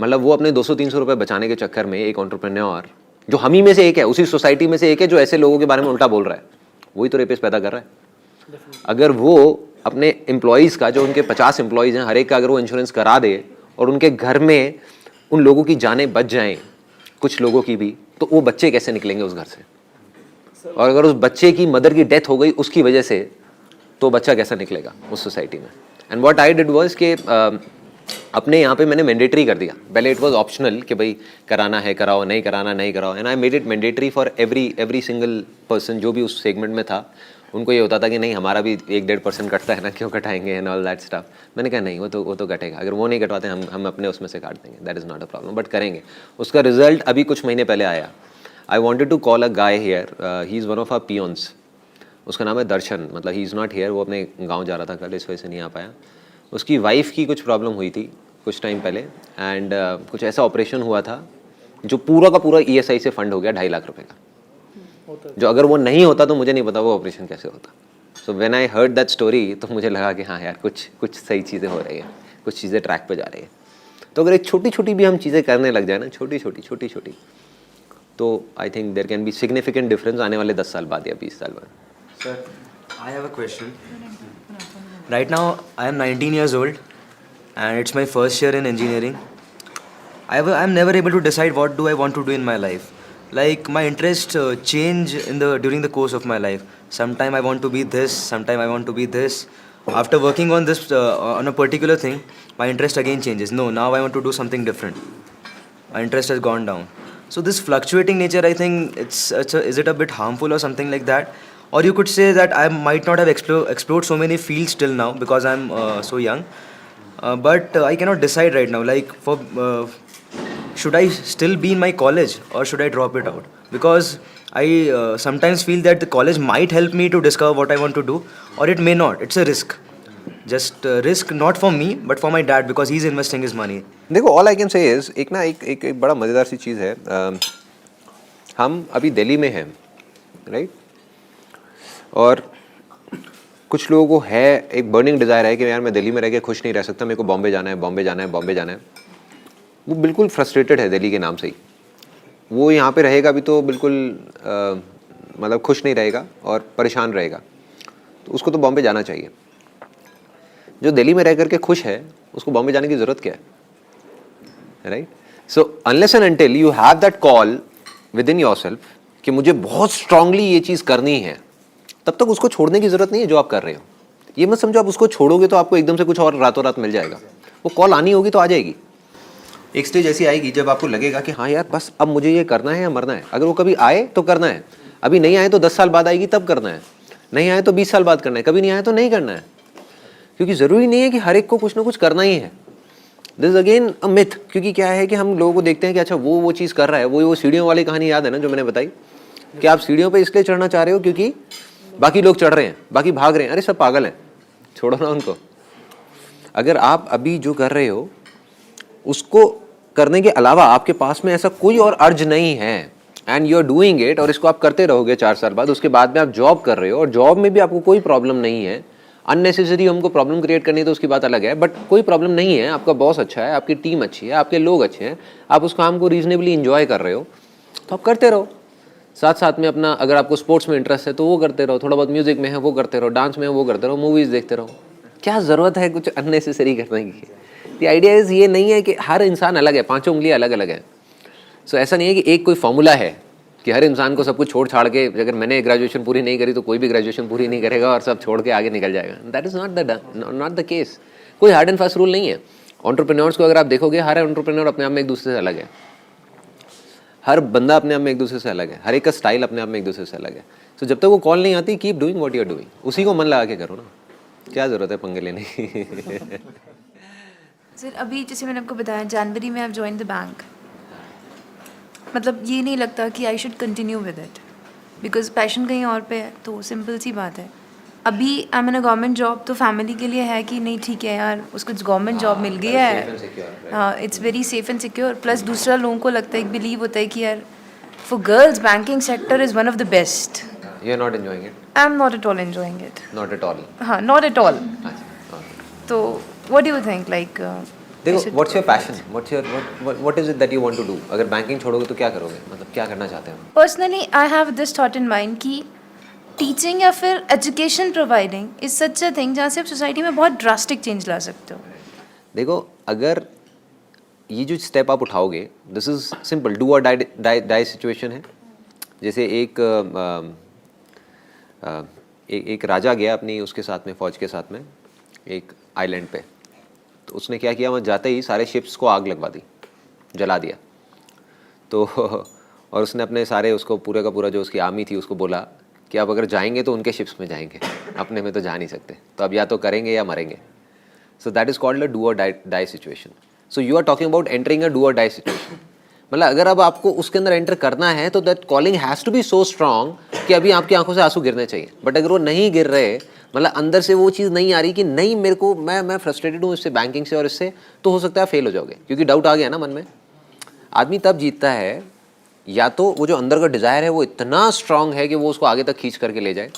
मतलब वो अपने 200-300 रुपए बचाने के चक्कर में एक एंटरप्रेन्योर, जो हम ही में से एक है, उसी सोसाइटी में से एक है, जो ऐसे लोगों के बारे में उल्टा बोल रहा है, वही तो रेपिस्ट पैदा कर रहा है. अगर वो अपने एम्प्लॉयज़ का, जो उनके 50 एम्प्लॉयज़ हैं, हर एक का अगर वो इंश्योरेंस करा दे और उनके घर में उन लोगों की जानें बच जाएं, कुछ लोगों की भी, तो वो बच्चे कैसे निकलेंगे उस घर से? और अगर उस बच्चे की मदर की डेथ हो गई उसकी वजह से, तो बच्चा कैसा निकलेगा उस सोसाइटी में. And what I did was कि अपने यहाँ पे मैंने मैंडेटरी कर दिया. पहले इट वाज ऑप्शनल कि भाई कराना है कराओ, नहीं कराना नहीं कराओ. And I made it mandatory for every single person जो भी उस सेगमेंट में था. उनको ये होता था कि नहीं हमारा भी 1-1.5% कटता है ना, क्यों कटाएंगे एंड ऑल दैट स्टफ. मैंने कहा नहीं, वो तो कटेगा. अगर वो नहीं कटवाते हम अपने उसमें से काट देंगे. That is not a problem, but करेंगे. उसका रिजल्ट अभी कुछ महीने पहले आया. I wanted to call a guy here. He is one of our peons. उसका नाम है दर्शन. मतलब ही इज़ नॉट हेयर. वो अपने गाँव जा रहा था कल, इस वजह से नहीं आ पाया. उसकी वाइफ की कुछ प्रॉब्लम हुई थी कुछ टाइम पहले. एंड कुछ ऐसा ऑपरेशन हुआ था जो पूरा का पूरा ESI से फंड हो गया 2.5 लाख रुपए का. जो अगर वो नहीं होता तो मुझे नहीं पता वो ऑपरेशन कैसे होता. So when I heard that story तो मुझे लगा कि हाँ यार कुछ सही चीज़ें हो रही हैं, कुछ चीज़ें ट्रैक पे जा रही है. तो अगर एक छोटी छोटी भी हम चीज़ें करने लग जाए ना, छोटी छोटी, तो I think there can be significant difference आने वाले 10 साल बाद या 20 साल बाद. Sir, I have a question. Right now, I am 19 years old, and it's my first year in engineering. I'm never able to decide what do I want to do in my life. Like my interests change during the course of my life. Sometime I want to be this, sometime I want to be this. After working on this on a particular thing, my interest again changes. No, now I want to do something different. My interest has gone down. So this fluctuating nature, I think is it a bit harmful or something like that? Or you could say that I might not have explored so many fields till now because I'm so young. But I cannot decide right now. Like should I still be in my college or should I drop it out? Because I sometimes feel that the college might help me to discover what I want to do, or it may not. It's a risk. Just risk not for me but for my dad because he's investing his money. देखो all I can say is एक बड़ा मज़ेदार सी चीज़ है. हम अभी दिल्ली में हैं, right? और कुछ लोगों को है एक बर्निंग डिज़ायर है कि यार मैं दिल्ली में रह के खुश नहीं रह सकता, मेरे को बॉम्बे जाना है, बॉम्बे जाना है, बॉम्बे जाना है. वो बिल्कुल फ्रस्ट्रेटेड है दिल्ली के नाम से ही. वो यहाँ पे रहेगा भी तो बिल्कुल मतलब खुश नहीं रहेगा और परेशान रहेगा. तो उसको तो बॉम्बे जाना चाहिए. जो दिल्ली में रह करके खुश है उसको बॉम्बे जाने की ज़रूरत क्या है, right? So unless and until you have that call with in yourself कि मुझे बहुत स्ट्रांगली ये चीज़ करनी है, तब तक उसको छोड़ने की ज़रूरत नहीं है जो आप कर रहे हो. ये मत समझो आप उसको छोड़ोगे तो आपको एकदम से कुछ और रातों रात मिल जाएगा. वो कॉल आनी होगी तो आ जाएगी. एक स्टेज ऐसी आएगी जब आपको लगेगा कि हाँ यार बस अब मुझे ये करना है या मरना है. अगर वो कभी आए तो करना है, अभी नहीं आए तो 10 साल बाद आएगी तब करना है, नहीं आए तो 20 साल बाद करना है, कभी नहीं आए तो नहीं करना है. क्योंकि ज़रूरी नहीं है कि हर एक को कुछ ना कुछ करना ही है. This is again a myth. क्योंकि क्या है कि हम लोगों को देखते हैं कि अच्छा वो चीज़ कर रहा है. वो सीढ़ियों वाली कहानी याद है ना जो मैंने बताई कि आप सीढ़ियों पे इसलिए चढ़ना चाह रहे हो क्योंकि बाकी लोग चढ़ रहे हैं, बाकी भाग रहे हैं. अरे सब पागल हैं, छोड़ो ना उनको. अगर आप अभी जो कर रहे हो उसको करने के अलावा आपके पास में ऐसा कोई और अर्ज नहीं है and you are doing it, और इसको आप करते रहोगे 4 साल बाद, उसके बाद में आप जॉब कर रहे हो और जॉब में भी आपको कोई प्रॉब्लम नहीं है. अननेसेसरी हमको प्रॉब्लम क्रिएट करनी है तो उसकी बात अलग है, बट कोई प्रॉब्लम नहीं है. आपका बॉस अच्छा है, आपकी टीम अच्छी है, आपके लोग अच्छे हैं, आप उस काम को रीजनेबली इंजॉय कर रहे हो तो आप करते रहो. साथ साथ में अपना अगर आपको स्पोर्ट्स में इंटरेस्ट है तो वो करते रहो, थोड़ा बहुत म्यूजिक में है वो करते रहो, डांस में है वो करते रहो, मूवीज़ देखते रहो. क्या ज़रूरत है कुछ अननेसेसरी करने की? द आइडिया इज़ ये नहीं है कि हर इंसान अलग है, 5 उंगलियां अलग अलग हैं. सो ऐसा नहीं है कि एक कोई फॉर्मूला है कि हर इंसान को सब कुछ छोड़ छाड़ के, अगर मैंने ग्रेजुएशन पूरी नहीं करी तो कोई भी ग्रेजुएशन पूरी नहीं करेगा और सब छोड़ के आगे निकल जाएगा. That is not the case. कोई हार्ड एंड फास्ट रूल नहीं है. एंटरप्रेन्योर्स को अगर आप देखोगे, हर एंटरप्रेन्योर अपने आप में एक दूसरे से अलग है. हर बंदा अपने आप में एक दूसरे से अलग है. हर एक का स्टाइल अपने आप में एक दूसरे से अलग है. सो जब तक वो कॉल नहीं आती, keep doing what you are doing. उसी को मन लगा के करो ना. क्या ज़रूरत है पंगे लेने की? सर अभी जैसे मैंने आपको बताया जनवरी में आप ज्वाइन द बैंक, मतलब ये नहीं लगता कि I should continue with it because passion कहीं और पे है. तो सिंपल सी बात है. अभी I am in a government job तो फैमिली के लिए है कि नहीं ठीक है यार उसको गवर्नमेंट जॉब मिल गया है. हाँ, it's very safe and secure. Plus दूसरा लोगों को लगता है, एक बिलीव होता है कि यार for girls banking sector is one of the best. You are not enjoying it? I am not at all enjoying it. Not at all? हाँ, नॉट एट ऑल. तो what do you think like देखो, what's your passion, what is it that you want to do? अगर banking छोड़ोगे तो क्या करोगे, मतलब क्या करना चाहते हो? Personally I have this thought in mind कि टीचिंग या फिर education providing is such a thing जहाँ से आप सोसाइटी में बहुत ड्रास्टिक चेंज ला सकते हो. देखो, अगर ये जो स्टेप आप उठाओगे, this is simple, do or die situation है. जैसे एक एक राजा गया अपनी उसके साथ में, फ़ौज के साथ में एक आइलैंड पे। तो उसने क्या किया, वहाँ जाते ही सारे शिप्स को आग लगवा दी, जला दिया। तो और उसने अपने सारे उसको पूरे का पूरा जो उसकी आर्मी थी उसको बोला कि अब अगर जाएंगे तो उनके शिप्स में जाएंगे, अपने में तो जा नहीं सकते, तो अब या तो करेंगे या मरेंगे। So that is called a do or die situation. So you are talking about entering a do or die situation. मतलब अगर अब आपको उसके अंदर एंटर करना है तो that calling has to be so strong कि अभी आपकी आंखों से आंसू गिरने चाहिए। बट अगर वो नहीं गिर रहे, मतलब अंदर से वो चीज़ नहीं आ रही कि नहीं मेरे को, मैं फ्रस्ट्रेटेड हूँ इससे, बैंकिंग से और इससे, तो हो सकता है फेल हो जाओगे, क्योंकि डाउट आ गया ना मन में। आदमी तब जीतता है या तो वो जो अंदर का डिज़ायर है वो इतना स्ट्रांग है कि वो उसको आगे तक खींच करके ले जाए,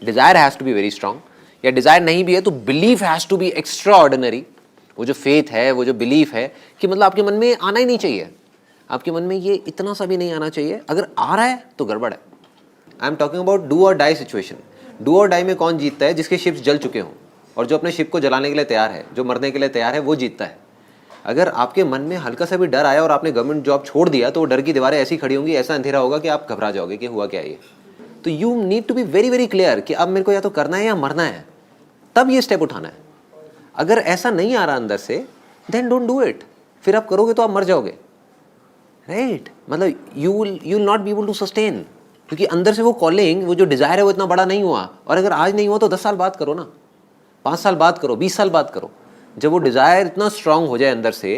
desire has to be very strong, या डिज़ायर नहीं भी है तो belief has to be extraordinary. वो जो फेथ है, वो जो बिलीफ है कि मतलब आपके मन में आना ही नहीं चाहिए, आपके मन में ये इतना सा भी नहीं आना चाहिए, अगर आ रहा है तो गड़बड़ है। I am talking about do or die situation. Do or die में कौन जीतता है? जिसके शिप्स जल चुके हों, और जो अपने शिप को जलाने के लिए तैयार है, जो मरने के लिए तैयार है, वो जीतता है। अगर आपके मन में हल्का सा भी डर आया और आपने गवर्नमेंट जॉब छोड़ दिया तो वो डर की दीवारें ऐसी खड़ी होंगी, ऐसा अंधेरा होगा कि आप घबरा जाओगे कि हुआ क्या ये। तो you need to be very very clear कि अब मेरे को या तो करना है या मरना है, तब ये स्टेप उठाना है। अगर ऐसा नहीं आ रहा अंदर से, देन डोंट डू इट। फिर आप करोगे तो आप मर जाओगे, राइट? मतलब you will not be able to sustain, क्योंकि अंदर से वो कॉलिंग, वो जो डिज़ायर है वो इतना बड़ा नहीं हुआ। और अगर आज नहीं हुआ तो 10 साल बाद करो ना, 5 साल बाद करो, 20 साल बाद करो। जब वो डिज़ायर इतना स्ट्रांग हो जाए अंदर से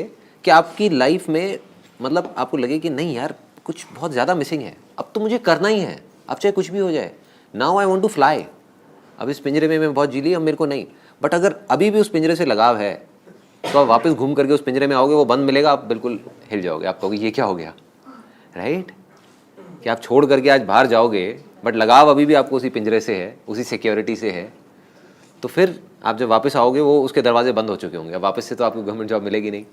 कि आपकी लाइफ में मतलब आपको लगे कि नहीं यार कुछ बहुत ज़्यादा मिसिंग है, अब तो मुझे करना ही है, अब चाहे कुछ भी हो जाए। Now I want to fly. अब इस पिंजरे में मैं बहुत जी ली, अब मेरे को नहीं। बट अगर अभी भी उस पिंजरे से लगाव है तो आप वापस घूम करके उस पिंजरे में आओगे, वो बंद मिलेगा, आप बिल्कुल हिल जाओगे, आप कहोगे ये क्या हो गया, राइट? कि आप छोड़ करके आज बाहर जाओगे बट लगाव अभी भी आपको उसी पिंजरे से है, उसी सिक्योरिटी से है। तो फिर आप जब वापस आओगे वो उसके दरवाजे बंद हो चुके होंगे, अब वापस से तो आपको गवर्नमेंट जॉब मिलेगी नहीं,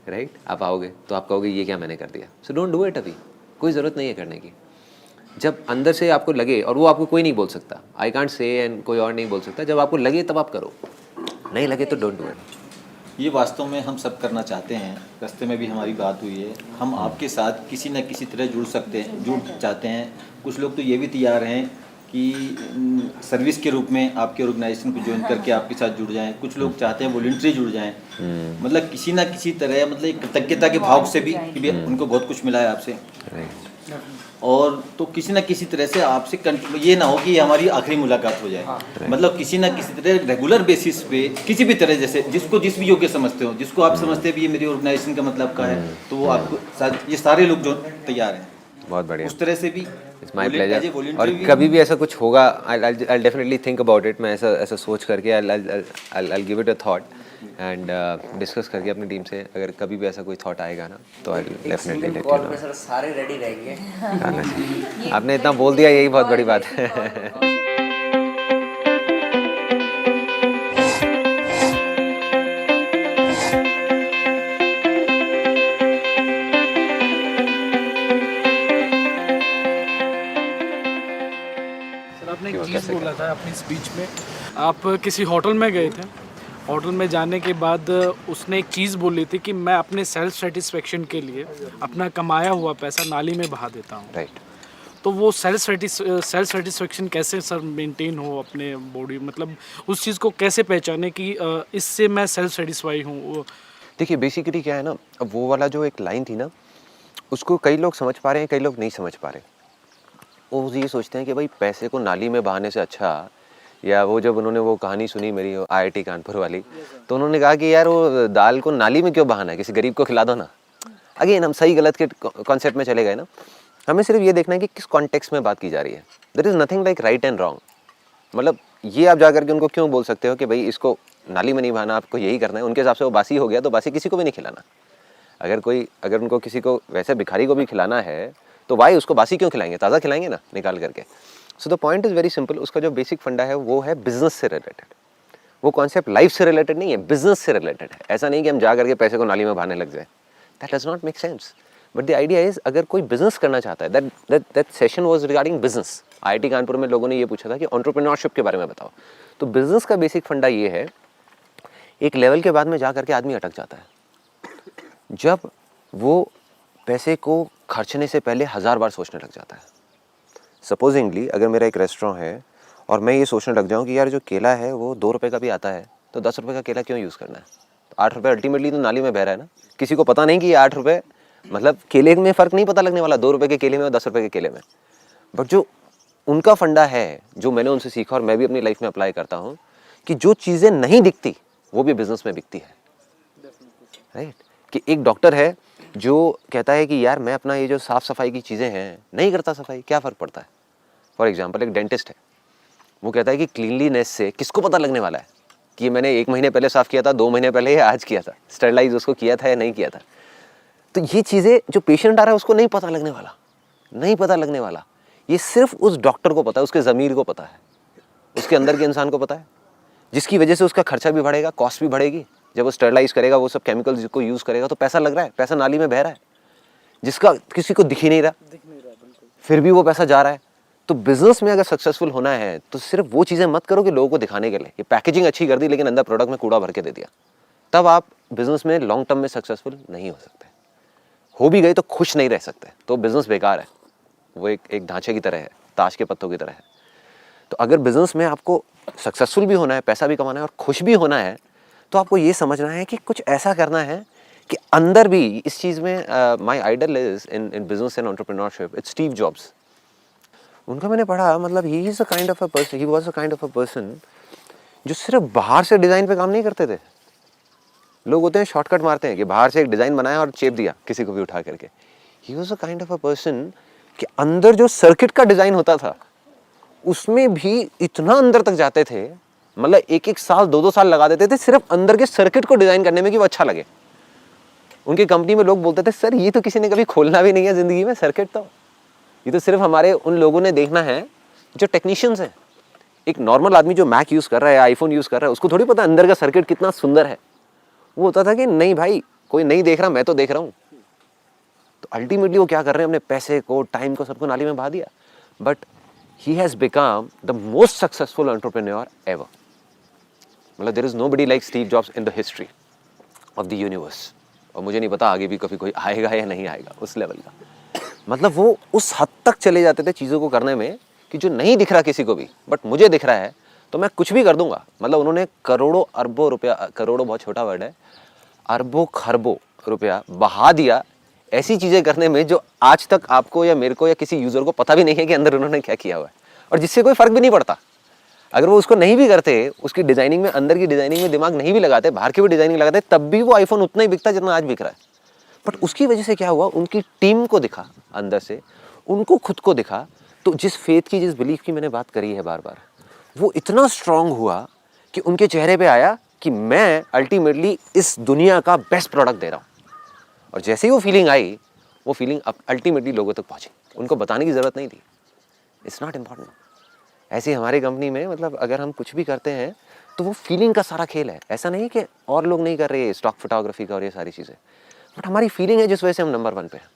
राइट? आप आओगे तो आप कहोगे ये क्या मैंने कर दिया। सो डोंट डू इट, अभी कोई ज़रूरत नहीं है करने की। जब अंदर से आपको लगे, और वो आपको कोई नहीं बोल सकता, आई कांट से एंड कोई और नहीं बोल सकता, जब आपको लगे तब आप करो, नहीं लगे तो डोंट डू इट। ये वास्तव में हम सब करना चाहते हैं। रास्ते में भी हमारी बात हुई है, हम आपके साथ किसी न किसी तरह जुड़ चाहते हैं। कुछ लोग तो ये भी तैयार हैं कि सर्विस के रूप में आपके ऑर्गेनाइजेशन को ज्वाइन करके आपके साथ जुड़ जाएं। कुछ लोग चाहते हैं वॉलंटरी जुड़ जाएं, मतलब किसी ना किसी तरह, मतलब एक कृतज्ञता के भाव से भी कि उनको बहुत कुछ मिला है आपसे, और तो किसी ना किसी तरह से आपसे ये ना हो कि हमारी आखिरी मुलाकात हो जाए। मतलब किसी ना किसी तरह रेगुलर बेसिस पे किसी भी तरह, जैसे जिसको जिस भी योग्य समझते हो, जिसको आप समझते हैं भी ये मेरी ऑर्गेनाइजेशन का मतलब का है, तो वो आपको ये सारे लोग जो तैयार हैं, बहुत बढ़िया, उस तरह से भी। It's my pleasure. और कभी भी ऐसा कुछ होगा, I definitely think about it. मैं ऐसा सोच करके I give it a thought and discuss करके अपनी टीम से, अगर कभी भी ऐसा कोई थॉट आएगा ना तो I definitely let you know. Sir सारे रेडी रहेंगे। आपने इतना बोल दिया, यही बहुत बड़ी बात है। आपने एक चीज़ बोला था अपनी स्पीच में, आप किसी होटल में गए थे, होटल में जाने के बाद उसने एक चीज़ बोली थी कि मैं अपने सेल्फ सेटिस्फेक्शन के लिए अपना कमाया हुआ पैसा नाली में बहा देता हूँ, राइट? तो वो सेल्फ सेटिस्फेक्शन कैसे सर मेंटेन हो अपने बॉडी, मतलब उस चीज़ को कैसे पहचाने कि इससे मैं सेल्फ सेटिस्फाई हूँ? देखिए बेसिकली क्या है ना, अब वो वाला जो एक लाइन थी ना, उसको कई लोग समझ पा रहे हैं, कई लोग नहीं समझ पा रहे। वो ये सोचते हैं कि भाई पैसे को नाली में बहाने से अच्छा, या वो जब उन्होंने वो कहानी सुनी मेरी IIT कानपुर वाली, तो उन्होंने कहा कि यार वो दाल को नाली में क्यों बहाना है, किसी गरीब को खिला दो ना। अगेन हम सही गलत के कॉन्सेप्ट में चले गए ना। हमें सिर्फ ये देखना है कि किस कॉन्टेक्स्ट में बात की जा रही है। There is nothing like right and wrong. मतलब ये आप जा करके उनको क्यों बोल सकते हो कि भाई इसको नाली में नहीं बहाना, आपको यही करना है। उनके हिसाब से वो बासी हो गया तो बासी किसी को भी नहीं खिलाना। अगर उनको किसी को वैसे भिखारी को भी खिलाना है तो भाई उसको बासी क्यों खिलाएंगे, ताज़ा खिलाएंगे ना निकाल करके। So the point is very simple. उसका जो बेसिक फंडा है वो है बिजनेस से रिलेटेड। वो कॉन्सेप्ट लाइफ से रिलेटेड नहीं है, बिजनेस से रिलेटेड है। ऐसा नहीं कि हम जा करके पैसे को नाली में बहाने लग जाए, that does not make sense. But the idea is, अगर कोई बिजनेस करना चाहता है, that session was regarding business. IIT Kanpur में लोगों ने ये पूछा था कि एंटरप्रेन्योरशिप के बारे में बताओ। तो बिजनेस का बेसिक फंडा ये है, एक लेवल के बाद में जा करके आदमी अटक जाता है जब वो पैसे को खर्चने से पहले 1000 बार सोचने लग जाता है। सपोजिंगली अगर मेरा एक रेस्टोरेंट है और मैं ये सोचने लग जाऊँ कि यार जो केला है वो 2 रुपये का भी आता है, तो 10 रुपये का केला क्यों यूज़ करना है? तो 8 रुपये अल्टीमेटली तो नाली में बह रहा है ना। किसी को पता नहीं कि ये 8 रुपये मतलब केले में फ़र्क नहीं पता लगने वाला 2 रुपये के केले में और 10 रुपये के केले में। बट जो उनका फंडा है, जो मैंने उनसे सीखा और मैं भी अपनी लाइफ में अप्लाई करता हूँ, कि जो चीज़ें नहीं दिखती वो भी बिजनेस में बिकती है, राइट? कि एक डॉक्टर है जो कहता है कि यार मैं अपना ये जो साफ़ सफाई की चीज़ें हैं नहीं करता सफाई, क्या फ़र्क पड़ता है? फॉर एग्जाम्पल एक डेंटिस्ट है, वो कहता है कि क्लीनलीनेस से किसको पता लगने वाला है कि मैंने 1 महीने पहले साफ़ किया था, 2 महीने पहले या आज किया था, स्टरलाइज उसको किया था या नहीं किया था। तो ये चीज़ें जो पेशेंट आ रहा है उसको नहीं पता लगने वाला, नहीं पता लगने वाला। ये सिर्फ उस डॉक्टर को पता है, उसके ज़मीर को पता है, उसके अंदर के इंसान को पता है, जिसकी वजह से उसका खर्चा भी बढ़ेगा, कॉस्ट भी बढ़ेगी। जब वो स्टरलाइज करेगा, वो सब केमिकल्स को यूज़ करेगा, तो पैसा लग रहा है, पैसा नाली में बह रहा है, जिसका किसी को दिख ही नहीं रहा, फिर भी वो पैसा जा रहा है। तो बिजनेस में अगर सक्सेसफुल होना है तो सिर्फ वो चीज़ें मत करो कि लोगों को दिखाने के लिए। ये पैकेजिंग अच्छी कर दी लेकिन अंदर प्रोडक्ट में कूड़ा भर के दे दिया, तब आप बिजनेस में लॉन्ग टर्म में सक्सेसफुल नहीं हो सकते। हो भी गए तो खुश नहीं रह सकते, तो बिजनेस बेकार है। वो एक ढांचे की तरह है, ताश के पत्तों की तरह है। तो अगर बिजनेस में आपको सक्सेसफुल भी होना है, पैसा भी कमाना है और खुश भी होना है, तो आपको ये समझना है कि कुछ ऐसा करना है कि अंदर भी इस चीज़ में my idol is in business and entrepreneurship, it's Steve Jobs. उनका मैंने पढ़ा, मतलब he is a kind of a person, he was a kind of a person जो सिर्फ बाहर से डिज़ाइन पे काम नहीं करते थे। लोग होते हैं शॉर्टकट मारते हैं कि बाहर से एक डिज़ाइन बनाया और चेप दिया किसी को भी उठा करके। ही was a kind of a person कि अंदर जो सर्किट का डिज़ाइन होता था उसमें भी इतना अंदर तक जाते थे, मतलब 1-1 साल 2-2 साल लगा देते थे सिर्फ अंदर के सर्किट को डिज़ाइन करने में कि वो अच्छा लगे। उनकी कंपनी में लोग बोलते थे सर ये तो किसी ने कभी खोलना भी नहीं है ज़िंदगी में सर्किट, तो ये तो सिर्फ हमारे उन लोगों ने देखना है जो टेक्नीशियंस हैं। एक नॉर्मल आदमी जो मैक यूज़ कर रहा है, आईफोन यूज़ कर रहा है, उसको थोड़ी पता अंदर का सर्किट कितना सुंदर है। वो होता था कि नहीं भाई कोई नहीं देख रहा, मैं तो देख रहा हूँ। तो अल्टीमेटली वो क्या कर रहे हैं, अपने पैसे को, टाइम को, सबको नाली में बहा दिया। But he has become the most successful entrepreneur ever. मतलब there is nobody like Steve Jobs in the history of the universe. और मुझे नहीं पता आगे भी कभी कोई आएगा या नहीं आएगा उस लेवल का। मतलब वो उस हद तक चले जाते थे चीज़ों को करने में कि जो नहीं दिख रहा किसी को भी, बट मुझे दिख रहा है तो मैं कुछ भी कर दूंगा। मतलब उन्होंने करोड़ों अरबों रुपया, करोड़ों बहुत छोटा वर्ड है, अरबों खरबों रुपया बहा दिया ऐसी चीज़ें करने में जो आज तक आपको या मेरे को या किसी यूज़र को पता भी नहीं है कि अंदर उन्होंने क्या किया हुआ है, और जिससे कोई फ़र्क भी नहीं पड़ता। अगर वो उसको नहीं भी करते, उसकी डिज़ाइनिंग में, अंदर की डिज़ाइनिंग में दिमाग नहीं भी लगाते, बाहर की भी डिज़ाइनिंग लगाते, तब भी वो आईफोन उतना ही बिकता जितना आज बिक रहा है। बट उसकी वजह से क्या हुआ, उनकी टीम को दिखा अंदर से, उनको खुद को दिखा। तो जिस फेथ की, जिस बिलीफ की मैंने बात करी है बार बार, वो इतना स्ट्रांग हुआ कि उनके चेहरे पे आया कि मैं अल्टीमेटली इस दुनिया का बेस्ट प्रोडक्ट दे रहा हूँ। और जैसे ही वो फीलिंग आई, वो फीलिंग अल्टीमेटली लोगों तक पहुँची। उनको बताने की ज़रूरत नहीं थी। It's not important. ऐसी हमारी कंपनी में, मतलब अगर हम कुछ भी करते हैं तो वो फीलिंग का सारा खेल है। ऐसा नहीं कि और लोग नहीं कर रहे स्टॉक फोटोग्राफी का और ये सारी चीज़ें, बट हमारी फीलिंग है जिस वजह से हम नंबर 1 पे हैं।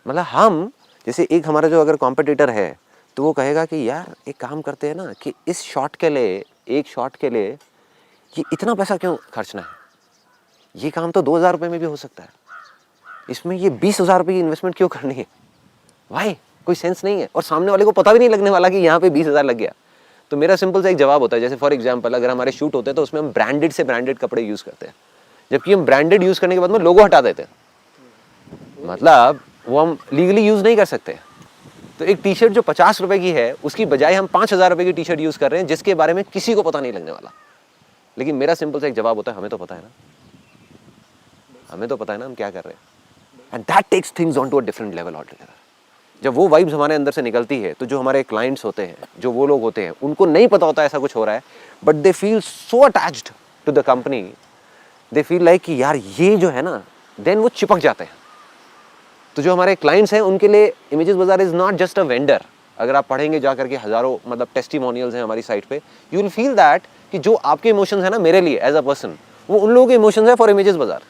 मतलब हम, जैसे एक हमारा जो अगर कॉम्पिटिटर है तो वो कहेगा कि यार एक काम करते हैं ना कि इस शॉट के लिए, एक शॉट के लिए ये इतना पैसा क्यों खर्चना है, ये काम तो 2000 रुपये में भी हो सकता है, इसमें ये 20,000 रुपये की इन्वेस्टमेंट क्यों करनी है, भाई कोई सेंस नहीं है। और सामने वाले को पता भी नहीं लगने वाला कि यहाँ पे 20,000 लग गया। तो मेरा सिंपल सा एक जवाब होता है, जैसे फॉर एग्जांपल अगर हमारे शूट होते हैं तो उसमें हम ब्रांडेड से ब्रांडेड कपड़े यूज़ करते हैं, जबकि हम ब्रांडेड यूज़ करने के बाद में लोगो हटा देते हैं। मतलब वो हम लीगली यूज़ नहीं कर सकते। तो एक टी शर्ट जो 50 रुपये की है, उसकी बजाय हम 5,000 रुपये की टी शर्ट यूज़ कर रहे हैं, जिसके बारे में किसी को पता नहीं लगने वाला। लेकिन मेरा सिंपल सा एक जवाब होता है, हमें तो पता है ना, हमें तो पता है ना हम क्या कर रहे हैं। And that takes things on to a different level altogether. जब वो वाइब्स हमारे अंदर से निकलती है, तो जो हमारे क्लाइंट्स होते हैं, जो वो लोग होते हैं, उनको नहीं पता होता ऐसा कुछ हो रहा है, but they feel so attached to the company, they feel like कि यार ये जो है ना, देन वो चिपक जाते हैं। तो जो हमारे क्लाइंट्स हैं उनके लिए इमेजेस बाजार is not just a vendor. अगर आप पढ़ेंगे जा करके हज़ारों मतलब टेस्टिमोनियल्स हैं हमारी साइट पे, यू विल फील दैट कि जो आपके इमोशंस है ना मेरे लिए एज अ पर्सन, वो उन लोगों के इमोशंस है for Images Bazaar.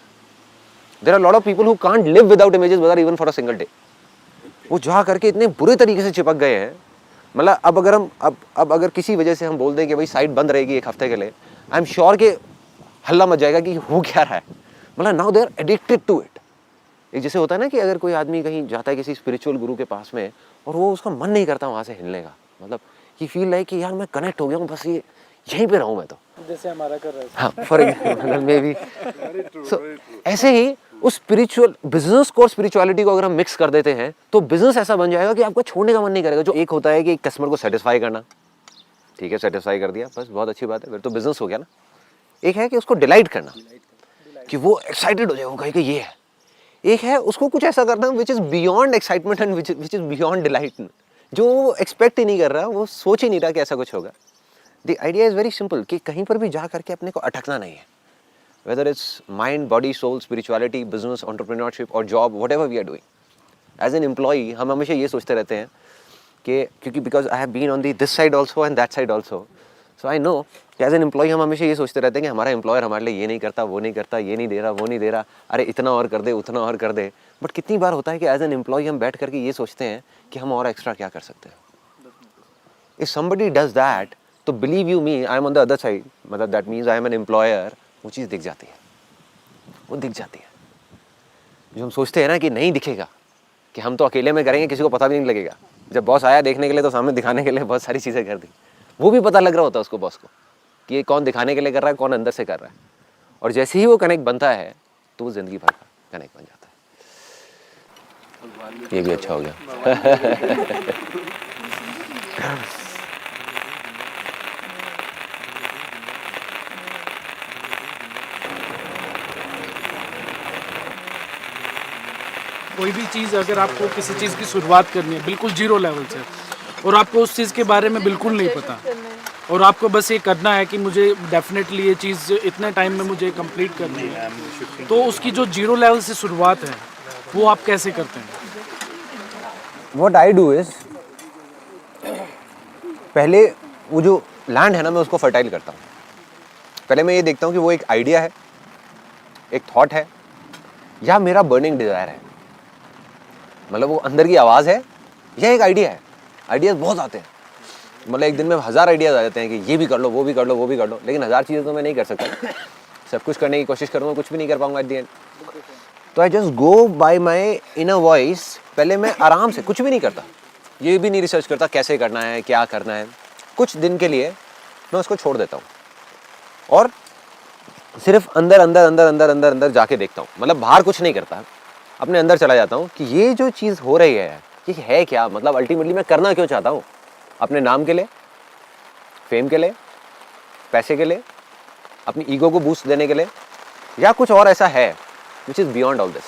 There are lot of people who can't live without Images Bazaar even for a single day. वो जा करके इतने बुरे तरीके से चिपक गए हैं। मतलब अब अगर हम अब अगर किसी वजह से हम बोल दें कि भाई साइट बंद रहेगी 1 हफ्ते के लिए, आई एम श्योर कि हल्ला मच जाएगा कि हो क्या रहा है। मतलब now they are addicted to it. एक जैसे होता है ना कि अगर कोई आदमी कहीं जाता है किसी स्पिरिचुअल गुरु के पास में और वो उसका मन नहीं करता वहाँ से हिलने का, मतलब कि फील लाइक कि यार मैं कनेक्ट हो गया हूँ, बस ये यहीं पे रहूँ मैं तो, जैसे हमारा कर रहा है। हाँ फॉर एग्जाम्पल मे बी। सो ऐसे ही उस स्पिरिचुअल बिजनेस को और स्पिरिचुअलिटी को अगर हम मिक्स कर देते हैं तो बिजनेस ऐसा बन जाएगा कि आपको छोड़ने का मन नहीं करेगा। जो एक होता है कि कस्टमर को सेटिस्फाई करना, ठीक है सेटिस्फाई कर दिया बस बहुत अच्छी बात है, फिर तो बिजनेस हो गया ना। एक है कि उसको डिलाइट करना कि वो एक्साइटेड हो जाए, वो कहे कि ये है। एक है उसको कुछ ऐसा करना which is beyond excitement and which is beyond delight, जो वो एक्सपेक्ट ही नहीं कर रहा, वो सोच ही नहीं रहा कि ऐसा कुछ होगा। The idea is very simple कि कहीं पर भी जा करके अपने को अटकना नहीं है, whether it's mind, body, soul, spirituality, business, entrepreneurship और job, whatever we are doing. As an employee हम हमेशा ये सोचते रहते हैं कि क्योंकि because I have been on the this side also and that side also, so I know कि एज एन एम्प्लॉय हम हमेशा ये सोचते रहते हैं कि हमारा एम्प्लॉयर हमारे लिए ये नहीं करता, वो नहीं करता, ये नहीं दे रहा, वो नहीं दे रहा, अरे इतना और कर दे, उतना और कर दे। बट कितनी बार होता है कि एज एन एम्प्लॉय हम बैठ करके ये सोचते हैं कि हम और एक्स्ट्रा क्या कर सकते हैं। इफ समबडी डज दैट तो believe you me I am on the other side, मतलब that means I am an employer, वो चीज़ दिख जाती है, वो दिख जाती है। जो हम सोचते हैं ना कि नहीं दिखेगा, कि हम तो अकेले में करेंगे, किसी को पता भी नहीं लगेगा, जब बॉस आया देखने के लिए तो सामने दिखाने के लिए बहुत सारी चीज़ें कर दी, वो भी पता लग रहा होता है उसको, बॉस को, कि ये कौन दिखाने के लिए कर रहा है, कौन अंदर से कर रहा है। और जैसे ही वो कनेक्ट बनता है तो वो ज़िंदगी भर का कनेक्ट बन जाता है। ये भी अच्छा हो गया। कोई भी चीज़ अगर आपको किसी चीज़ की शुरुआत करनी है बिल्कुल जीरो लेवल से, और आपको उस चीज़ के बारे में बिल्कुल नहीं पता, और आपको बस ये करना है कि मुझे डेफिनेटली ये चीज़ इतने टाइम में मुझे कंप्लीट करनी है, तो उसकी जो जीरो लेवल से शुरुआत है वो आप कैसे करते हैं? What I do is, पहले वो जो लैंड है ना मैं उसको फर्टाइल करता हूँ। पहले मैं ये देखता हूँ कि वो एक आइडिया है, एक थॉट है, या मेरा बर्निंग डिज़ायर है, मतलब वो अंदर की आवाज़ है या एक आइडिया है। आइडियाज़ बहुत आते हैं, मतलब एक दिन में 1000 आइडियाज़ आ जाते हैं कि ये भी कर लो, वो भी कर लो, वो भी कर लो, लेकिन 1000 चीज़ें तो मैं नहीं कर सकता। सब कुछ करने की कोशिश करूँगा, कुछ भी नहीं कर पाऊंगा एट द एंड। तो I just go by my inner voice. पहले मैं आराम से कुछ भी नहीं करता, ये भी नहीं रिसर्च करता कैसे करना है, क्या करना है। कुछ दिन के लिए मैं उसको छोड़ देता हूँ और सिर्फ अंदर अंदर अंदर अंदर अंदर अंदर जाके देखता हूँ, मतलब बाहर कुछ नहीं करता, अपने अंदर चला जाता हूँ कि ये जो चीज़ हो रही है ये है क्या, मतलब अल्टीमेटली मैं करना क्यों चाहता हूँ। अपने नाम के लिए, फेम के लिए, पैसे के लिए, अपनी ईगो को बूस्ट देने के लिए, या कुछ और ऐसा है which is beyond all this.